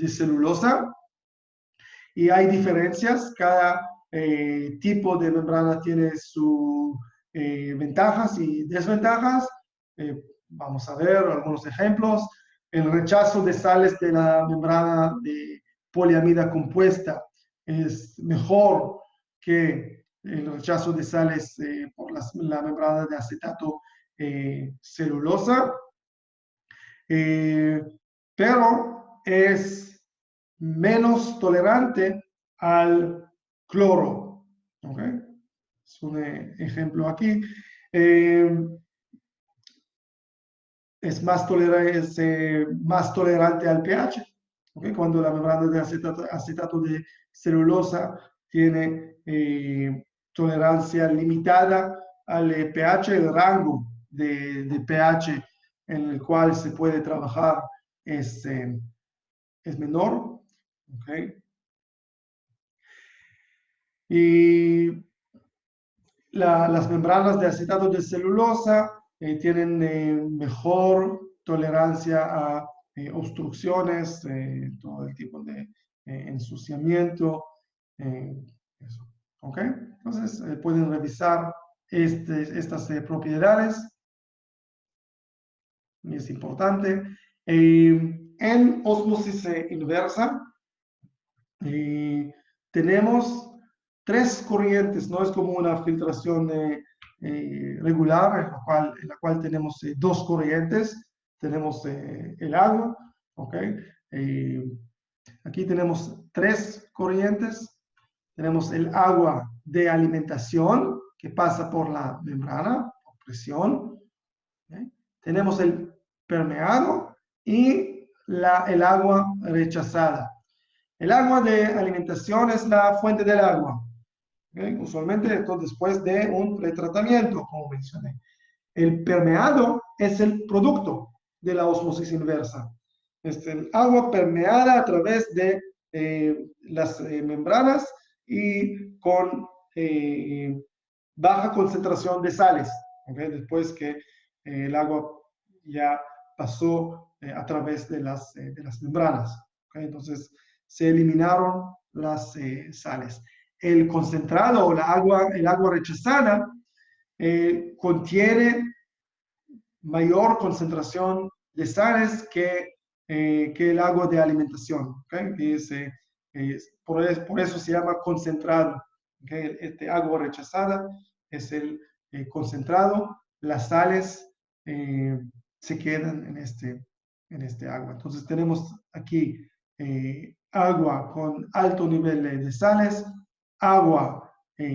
celulosa. Y hay diferencias, cada tipo de membrana tiene sus ventajas y desventajas. Vamos a ver algunos ejemplos. El rechazo de sales de la membrana de poliamida compuesta es mejor que el rechazo de sales por la membrana de acetato celulosa, pero es menos tolerante al cloro. ¿Okay? Es un ejemplo aquí. Es más tolerante al pH. ¿Okay? Cuando la membrana de acetato de celulosa tiene tolerancia limitada al pH, el rango de pH en el cual se puede trabajar es menor. ¿Okay? Y las membranas de acetato de celulosa tienen mejor tolerancia a obstrucciones, todo el tipo de ensuciamiento. Eso. ¿Okay? Entonces, pueden revisar estas propiedades. Y es importante. En osmosis inversa, tenemos tres corrientes, no es como una filtración regular, en la cual tenemos dos corrientes. Tenemos el agua, ¿ok? Aquí tenemos tres corrientes. Tenemos el agua de alimentación, que pasa por la membrana, por presión. ¿Okay? Tenemos el permeado y el agua rechazada. El agua de alimentación es la fuente del agua. ¿Okay? Usualmente esto después de un pretratamiento, como mencioné. El permeado es el producto de la osmosis inversa. Es el agua permeada a través de las membranas y con baja concentración de sales. ¿Okay? Después que el agua ya pasó a través de las membranas. ¿Okay? Entonces, se eliminaron las sales. El concentrado o el agua rechazada contiene mayor concentración de sales que el agua de alimentación. ¿Okay? Por eso se llama concentrado. ¿Okay? Este agua rechazada es el concentrado. Las sales se quedan en este agua. Entonces tenemos aquí agua con alto nivel de sales, agua lo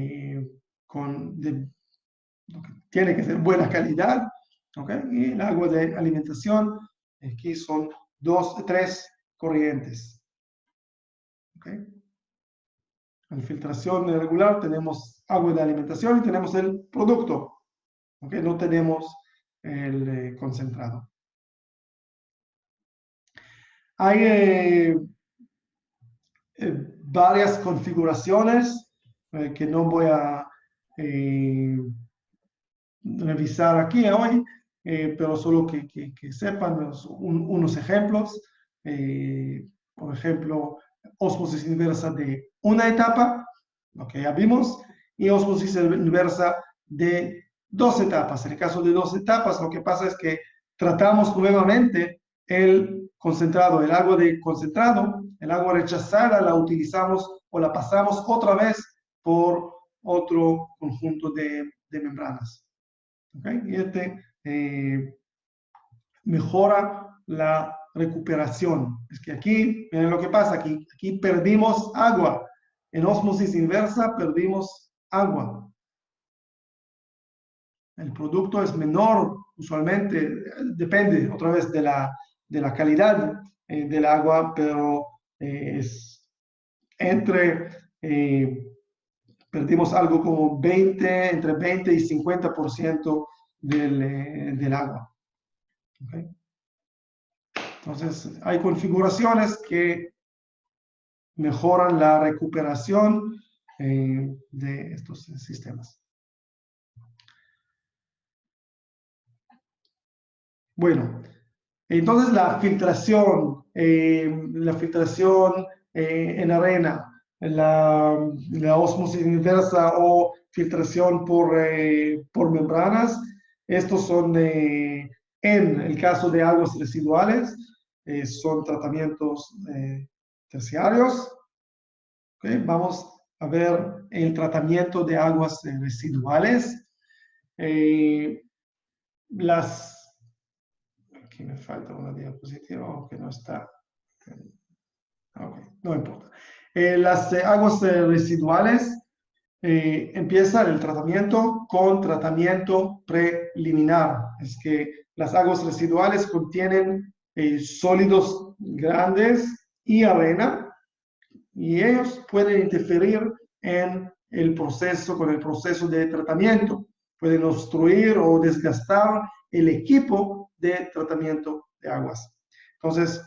que tiene que ser buena calidad, ¿okay? Y el agua de alimentación, aquí son tres corrientes. ¿Okay? En filtración regular tenemos agua de alimentación y tenemos el producto, ¿okay? No tenemos el concentrado. Hay varias configuraciones que no voy a revisar aquí hoy, pero solo que sepan unos ejemplos. Por ejemplo, osmosis inversa de una etapa, lo que ya vimos, y osmosis inversa de dos etapas. En el caso de dos etapas, lo que pasa es que tratamos nuevamente el concentrado, el agua de concentrado, el agua rechazada la utilizamos o la pasamos otra vez por otro conjunto de membranas. ¿Okay? Y mejora la recuperación. Es que aquí, miren lo que pasa, aquí perdimos agua. En ósmosis inversa perdimos agua. El producto es menor, usualmente, depende otra vez de la calidad del agua, pero es perdimos algo como entre 20 y 50% del agua. ¿Okay? Entonces, hay configuraciones que mejoran la recuperación de estos sistemas. Bueno, entonces la filtración en arena, la ósmosis inversa o filtración por membranas, estos son, en el caso de aguas residuales, son tratamientos terciarios. ¿Okay? Vamos a ver el tratamiento de aguas residuales. Aquí me falta una diapositiva que no está. Okay, no importa. Las aguas residuales empieza el tratamiento con tratamiento preliminar. Es que las aguas residuales contienen sólidos grandes y arena, y ellos pueden interferir en el proceso, con el proceso de tratamiento. Pueden obstruir o desgastar el equipo de tratamiento de aguas. Entonces,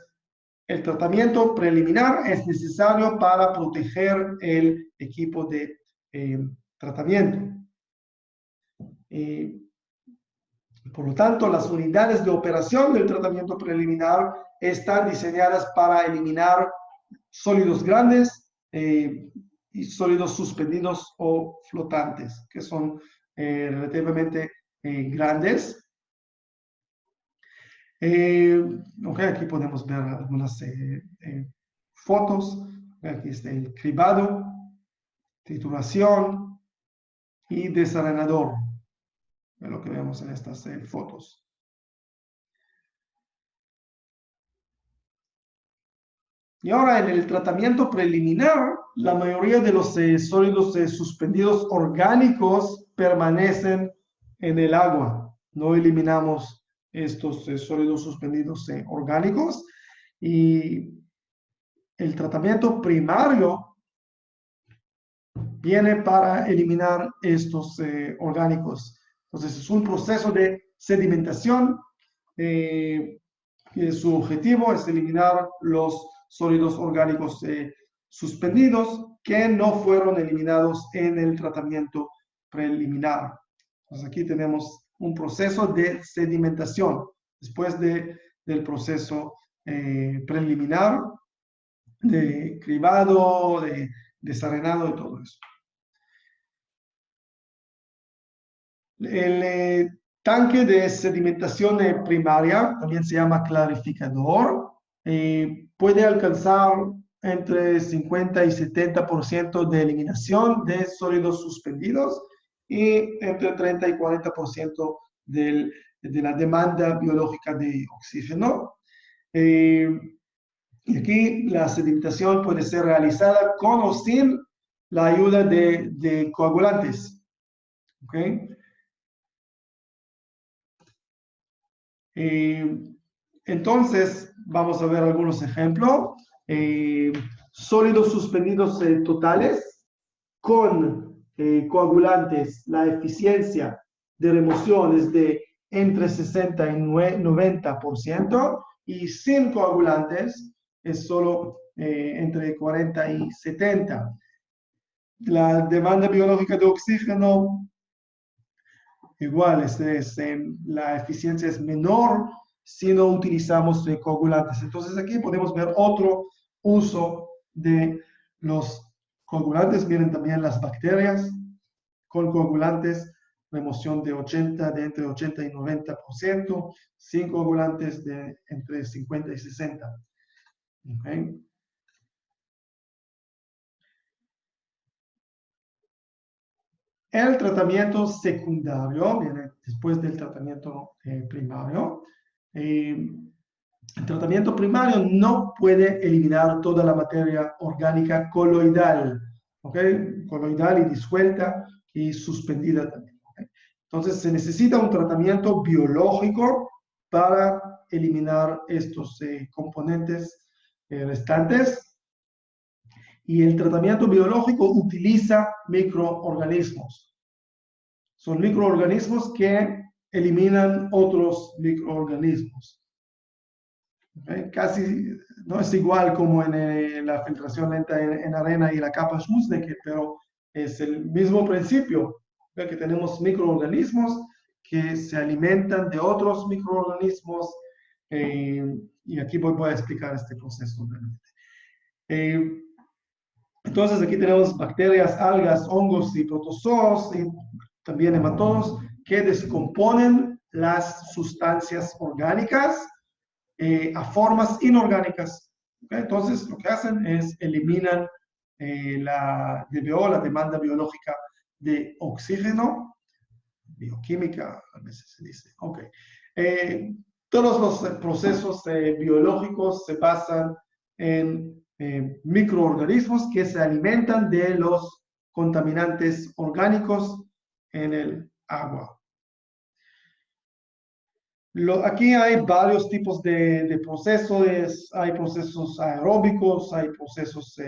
el tratamiento preliminar es necesario para proteger el equipo de tratamiento. Por lo tanto, las unidades de operación del tratamiento preliminar están diseñadas para eliminar sólidos grandes y sólidos suspendidos o flotantes, que son relativamente grandes. Okay, aquí podemos ver algunas fotos. Aquí está el cribado, trituración y desarenador. Es lo que vemos en estas fotos. Y ahora en el tratamiento preliminar, la mayoría de los sólidos suspendidos orgánicos permanecen en el agua. No eliminamos estos sólidos suspendidos orgánicos. Y el tratamiento primario viene para eliminar estos orgánicos. Entonces es un proceso de sedimentación y su objetivo es eliminar los sólidos orgánicos suspendidos que no fueron eliminados en el tratamiento preliminar. Entonces aquí tenemos un proceso de sedimentación después del proceso preliminar de cribado, de desarenado y todo eso. El tanque de sedimentación primaria, también se llama clarificador, puede alcanzar entre 50 y 70% de eliminación de sólidos suspendidos y entre 30 y 40% de la demanda biológica de oxígeno. Y aquí la sedimentación puede ser realizada con o sin la ayuda de coagulantes. ¿Okay? Entonces, vamos a ver algunos ejemplos. Sólidos suspendidos totales con coagulantes, la eficiencia de remoción es de entre 60 y 90%, y sin coagulantes es solo entre 40 y 70%. La demanda biológica de oxígeno, igual, la eficiencia es menor si no utilizamos coagulantes. Entonces aquí podemos ver otro uso de los coagulantes. Miren también las bacterias con coagulantes. remoción de entre 80 y 90%, 5 coagulantes de entre 50 y 60. ¿Okay? El tratamiento secundario viene después del tratamiento primario. El tratamiento primario no puede eliminar toda la materia orgánica coloidal, ¿ok? Coloidal y disuelta y suspendida también. ¿Okay? Entonces se necesita un tratamiento biológico para eliminar estos componentes restantes. Y el tratamiento biológico utiliza microorganismos. Son microorganismos que eliminan otros microorganismos. ¿Okay? Casi no es igual como en la filtración lenta en arena y la capa Schmutzdecker, pero es el mismo principio, ¿okay? Que tenemos microorganismos que se alimentan de otros microorganismos, y aquí voy a explicar este proceso. Entonces aquí tenemos bacterias, algas, hongos y protozoos y también hematodos que descomponen las sustancias orgánicas a formas inorgánicas. ¿Okay? Entonces lo que hacen es eliminan la DBO, la demanda biológica de oxígeno, bioquímica, a veces se dice. Okay. Todos los procesos biológicos se basan en microorganismos que se alimentan de los contaminantes orgánicos en el agua. Aquí hay varios tipos de procesos. Hay procesos aeróbicos, hay procesos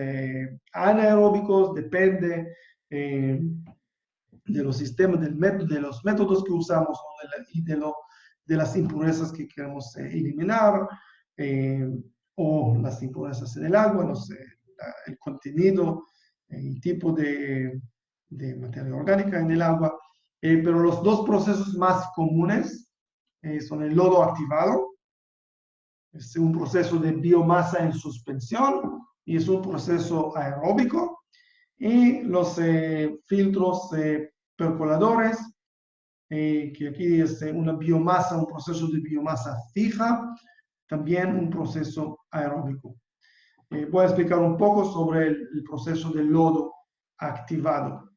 anaeróbicos, depende de los sistemas, de los métodos que usamos, ¿no? Y de las impurezas que queremos eliminar, o las impurezas en el agua, no sé, el contenido y tipo de materia orgánica en el agua. Pero los dos procesos más comunes son el lodo activado, es un proceso de biomasa en suspensión y es un proceso aeróbico, y los filtros percoladores, que aquí es una biomasa, un proceso de biomasa fija, también un proceso aeróbico. Voy a explicar un poco sobre el proceso del lodo activado.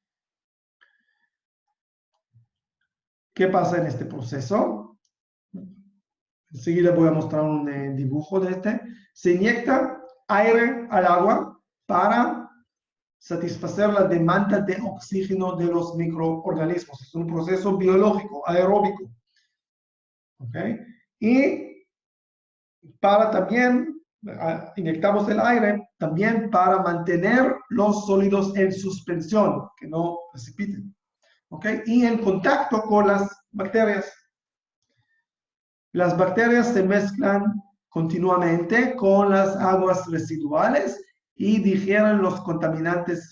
¿Qué pasa en este proceso? Enseguida voy a mostrar un dibujo de este. Se inyecta aire al agua para satisfacer la demanda de oxígeno de los microorganismos. Es un proceso biológico, aeróbico. ¿Okay? Y para también, inyectamos el aire también para mantener los sólidos en suspensión, que no precipiten. ¿Okay? Y en contacto con las bacterias. Las bacterias se mezclan continuamente con las aguas residuales y digieren los contaminantes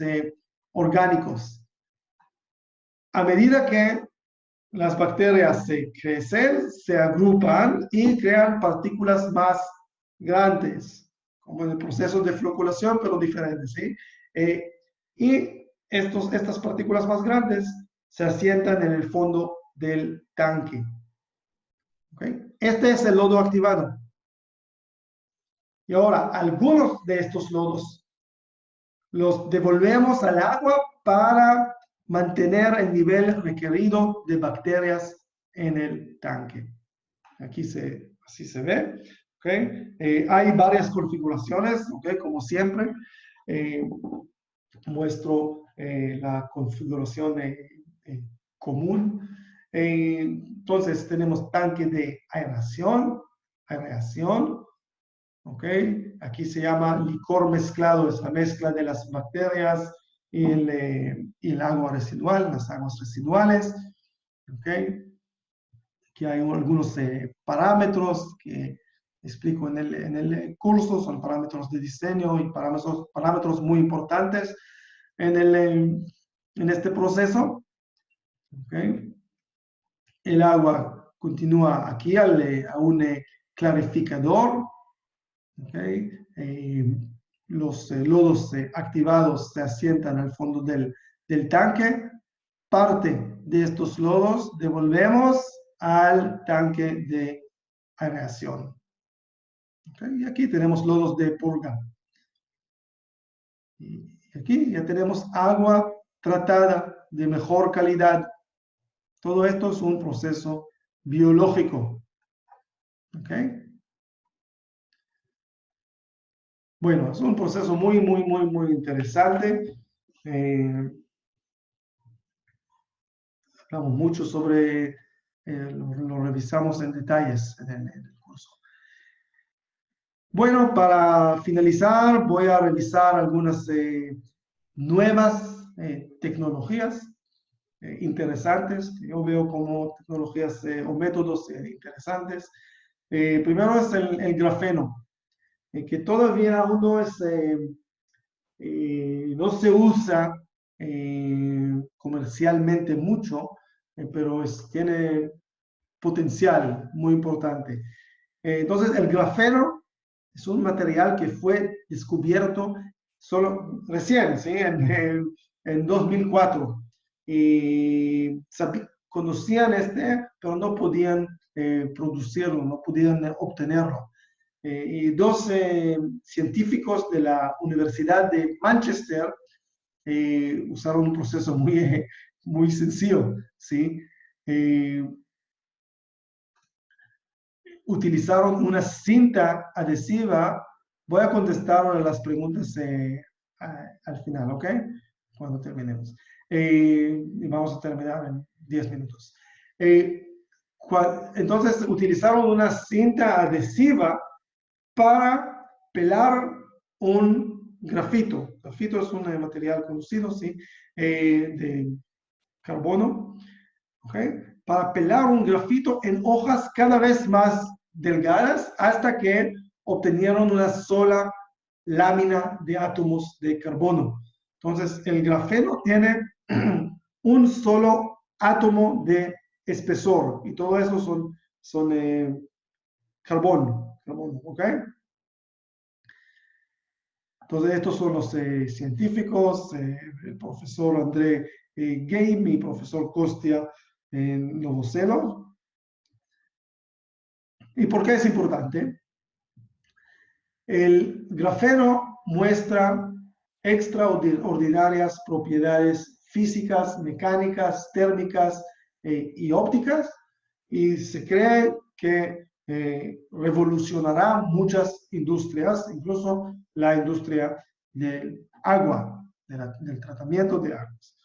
orgánicos. A medida que las bacterias se crecen, se agrupan y crean partículas más grandes, como en el proceso de floculación, pero diferentes, ¿sí? Y estas partículas más grandes se asientan en el fondo del tanque. ¿Okay? Este es el lodo activado. Y ahora, algunos de estos lodos los devolvemos al agua para mantener el nivel requerido de bacterias en el tanque. Aquí así se ve. ¿Okay? Hay varias configuraciones, ¿okay? Como siempre. Muestro la configuración común. Entonces tenemos tanque de aeración, ¿ok? Aquí se llama licor mezclado, es la mezcla de las bacterias y el agua residual, las aguas residuales, ¿ok? Aquí hay algunos parámetros que explico en el curso, son parámetros de diseño y parámetros muy importantes en este proceso. ¿Okay? El agua continúa aquí a un clarificador. ¿Okay? Los lodos activados se asientan al fondo del tanque. parte de estos lodos devolvemos al tanque de aireación. ¿Okay? Y aquí tenemos lodos de purga. Y aquí ya tenemos agua tratada de mejor calidad. Todo esto es un proceso biológico. ¿Okay? Bueno, es un proceso muy interesante. Hablamos mucho sobre, lo revisamos en detalles en el curso. Bueno, para finalizar, voy a revisar algunas nuevas tecnologías interesantes, que yo veo como tecnologías o métodos interesantes. Primero es el grafeno, que todavía aún no se usa comercialmente mucho, pero tiene potencial muy importante. Entonces, el grafeno es un material que fue descubierto solo recién, ¿sí? En 2004. Y conocían pero no podían producirlo, no podían obtenerlo. Y dos científicos de la Universidad de Manchester usaron un proceso muy sencillo, ¿sí? Utilizaron una cinta adhesiva. Voy a contestar a las preguntas al final, ¿ok? Cuando terminemos. Y vamos a terminar en 10 minutos. Entonces, utilizaron una cinta adhesiva para pelar un grafito. Grafito es un material conocido, ¿sí? De carbono, ¿ok? Para pelar un grafito en hojas cada vez más delgadas hasta que obtenieron una sola lámina de átomos de carbono. Entonces, el grafeno tiene un solo átomo de espesor y todo eso son carbono, ¿ok? Entonces, estos son los científicos, el profesor André Game y profesor Costia en Novoselo. ¿Y por qué es importante? El grafeno muestra extraordinarias propiedades físicas, mecánicas, térmicas y ópticas, y se cree que revolucionará muchas industrias, incluso la industria del agua, del tratamiento de aguas.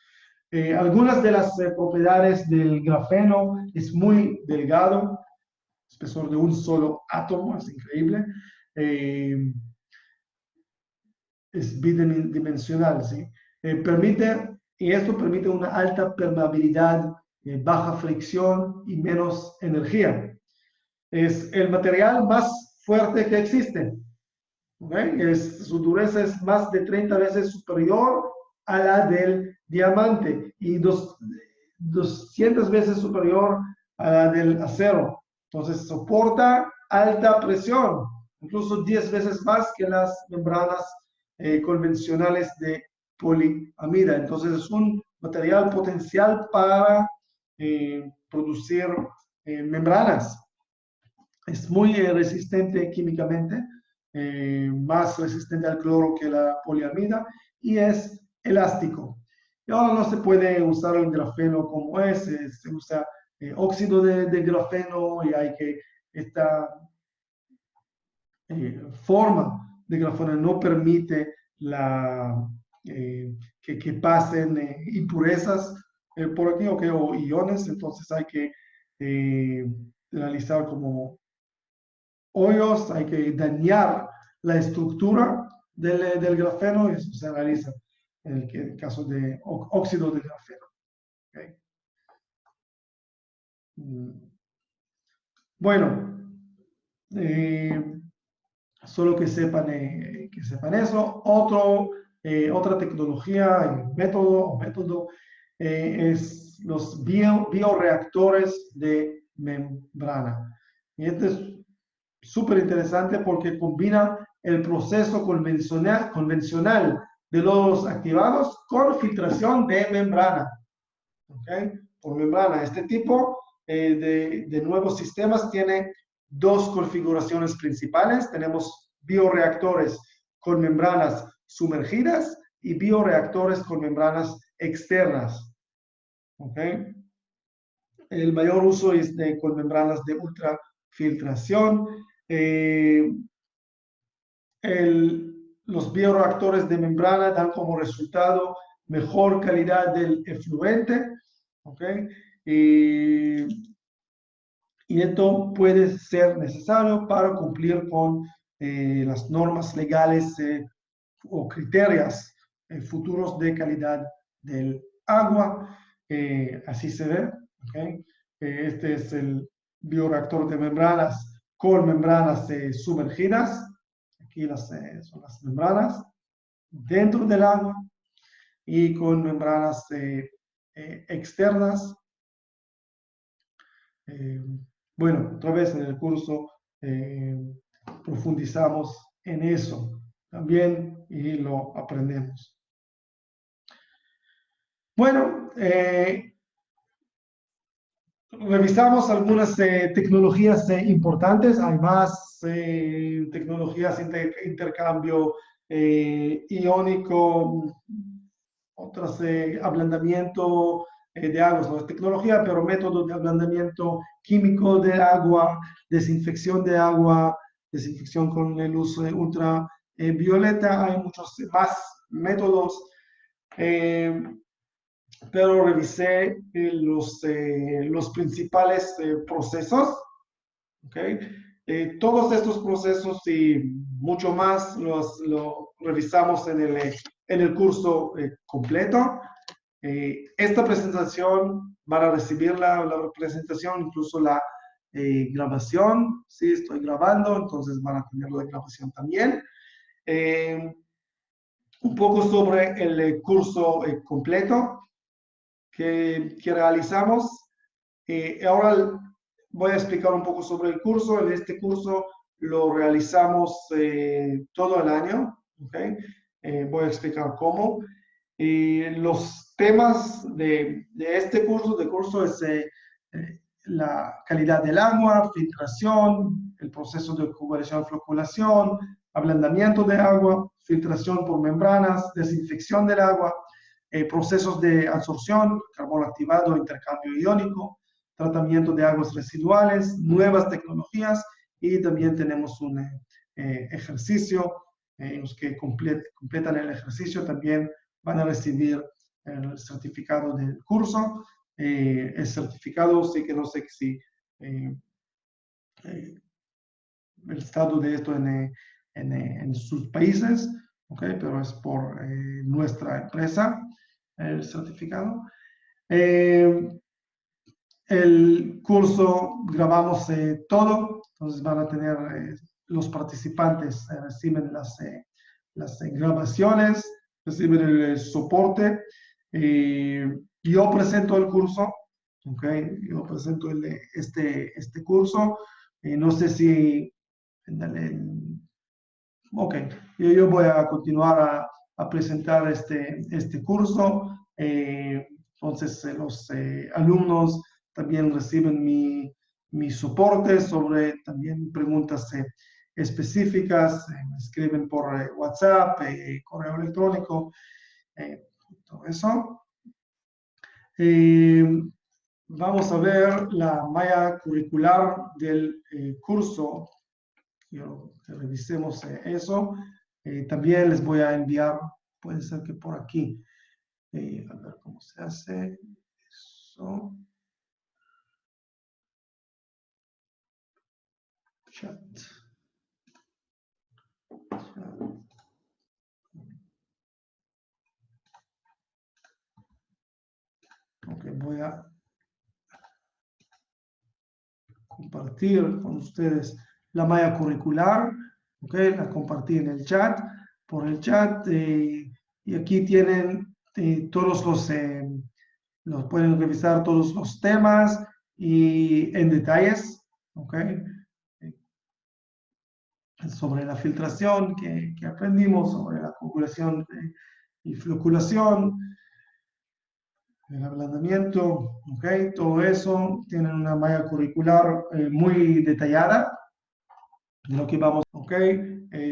Algunas de las propiedades del grafeno es muy delgado, espesor de un solo átomo, es increíble. Es bidimensional, ¿sí? Y esto permite una alta permeabilidad, baja fricción y menos energía. Es el material más fuerte que existe. ¿Okay? Su dureza es más de 30 veces superior a la del diamante y 200 veces superior a la del acero. Entonces soporta alta presión, incluso 10 veces más que las membranas convencionales de poliamida. Entonces es un material potencial para producir membranas. Es muy resistente químicamente, más resistente al cloro que la poliamida, y es elástico. Y ahora no se puede usar el grafeno como se usa óxido de grafeno, y hay que esta forma de grafeno no permite que pasen impurezas por aquí o iones, entonces hay que realizar como hoyos, hay que dañar la estructura del grafeno, y eso se realiza en el caso de óxido de grafeno. ¿Okay? Bueno, solo que sepan eso. Otra tecnología, método es los bioreactores de membrana. Y este es súper interesante porque combina el proceso convencional de los activados con filtración de membrana. ¿okay? Por membrana. Este tipo de nuevos sistemas tiene dos configuraciones principales. Tenemos bioreactores con membranas sumergidas y bioreactores con membranas externas. ¿Okay? El mayor uso es con membranas de ultrafiltración. Los bioreactores de membrana dan como resultado mejor calidad del efluente, ¿okay? Y esto puede ser necesario para cumplir con las normas legales o criterios futuros de calidad del agua. Así se ve, ¿okay? Este es el bioreactor de membranas con membranas sumergidas. Aquí son las membranas dentro del agua y con membranas externas. Bueno, otra vez en el curso profundizamos en eso también y lo aprendemos. Bueno, revisamos algunas tecnologías importantes. Hay más tecnologías de intercambio iónico, otras ablandamiento de aguas, no es tecnología, pero métodos de ablandamiento químico de agua, desinfección de agua, desinfección con el uso de ultravioleta. Hay muchos más métodos. Pero revisé los principales procesos, ¿okay? Todos estos procesos y mucho más los revisamos en el curso completo. Esta presentación, van a recibir la presentación, incluso la grabación. Sí, estoy grabando, entonces van a tener la grabación también. Un poco sobre el curso completo que realizamos. Ahora voy a explicar un poco sobre el curso. En este curso lo realizamos todo el año. ¿Okay? Voy a explicar cómo. Los temas de este curso es la calidad del agua, filtración, el proceso de conversión, floculación, ablandamiento de agua, filtración por membranas, desinfección del agua, procesos de absorción, carbono activado, intercambio iónico, tratamiento de aguas residuales, nuevas tecnologías, y también tenemos un ejercicio. Los que completan el ejercicio también van a recibir el certificado del curso. El certificado, sí que no sé si el estado de esto en sus países, ¿okay? Pero es por nuestra empresa el certificado. El curso grabamos todo, entonces van a tener los participantes reciben las grabaciones, reciben el soporte. Yo presento el curso, ¿okay? Yo presento este curso. No sé si... Ok, yo voy a continuar a presentar este curso. Entonces, los alumnos también reciben mi soporte sobre también preguntas específicas. Me escriben por WhatsApp, correo electrónico, todo eso. Vamos a ver la malla curricular del curso. Quiero que revisemos eso. También les voy a enviar, puede ser que por aquí, a ver cómo se hace eso. Chat. Ok, voy a compartir con ustedes la malla curricular. Ok, la compartí en el chat, por el chat. Y aquí tienen todos los pueden revisar todos los temas y en detalles. Ok. Sobre la filtración que aprendimos, sobre la coagulación y floculación. el ablandamiento, ¿ok? Todo eso tiene una malla curricular muy detallada de lo que vamos, ¿ok?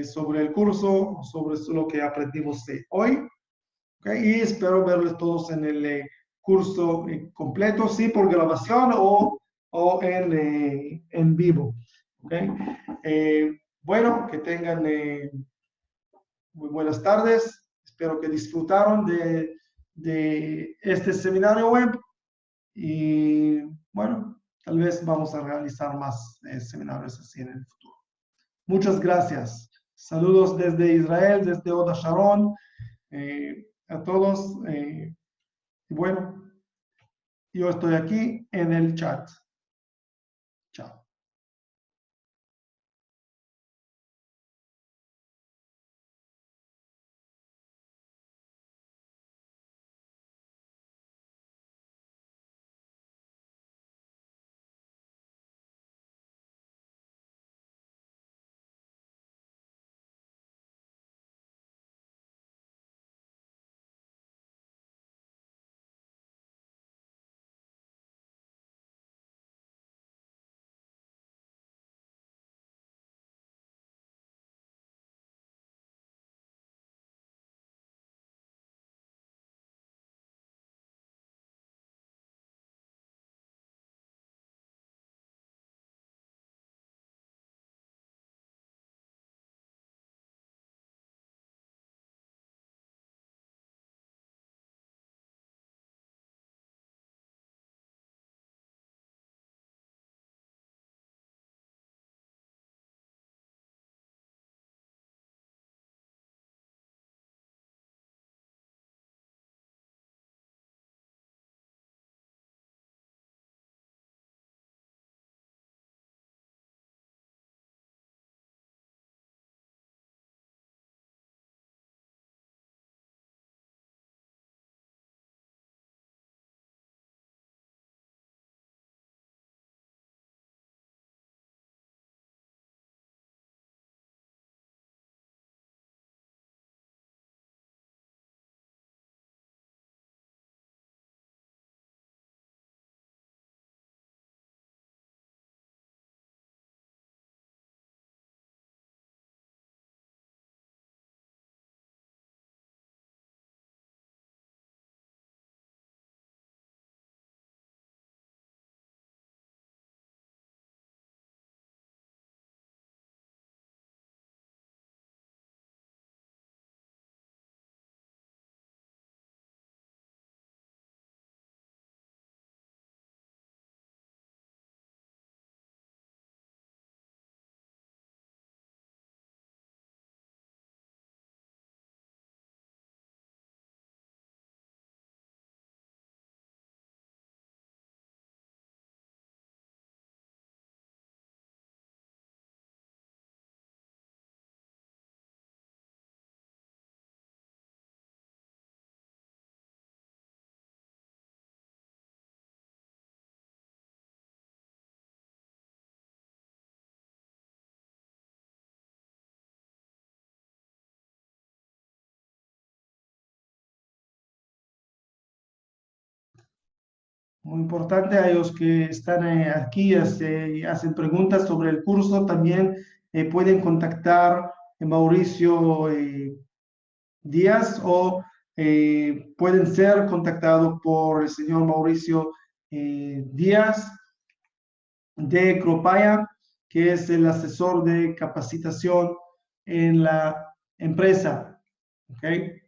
Sobre el curso, sobre lo que aprendimos hoy, ¿ok? Y espero verles todos en el curso completo, sí, por grabación o en vivo, ¿ok? Bueno, que tengan muy buenas tardes. Espero que disfrutaron de este seminario web y bueno, tal vez vamos a realizar más seminarios así en el futuro. Muchas gracias. Saludos desde Israel, desde Oda Sharon, a todos. Y bueno, yo estoy aquí en el chat. Chao. Muy importante a los que están aquí, hacen preguntas sobre el curso, también pueden contactar a Mauricio Díaz o pueden ser contactados por el señor Mauricio Díaz de Cropaya, que es el asesor de capacitación en la empresa. ¿Okay?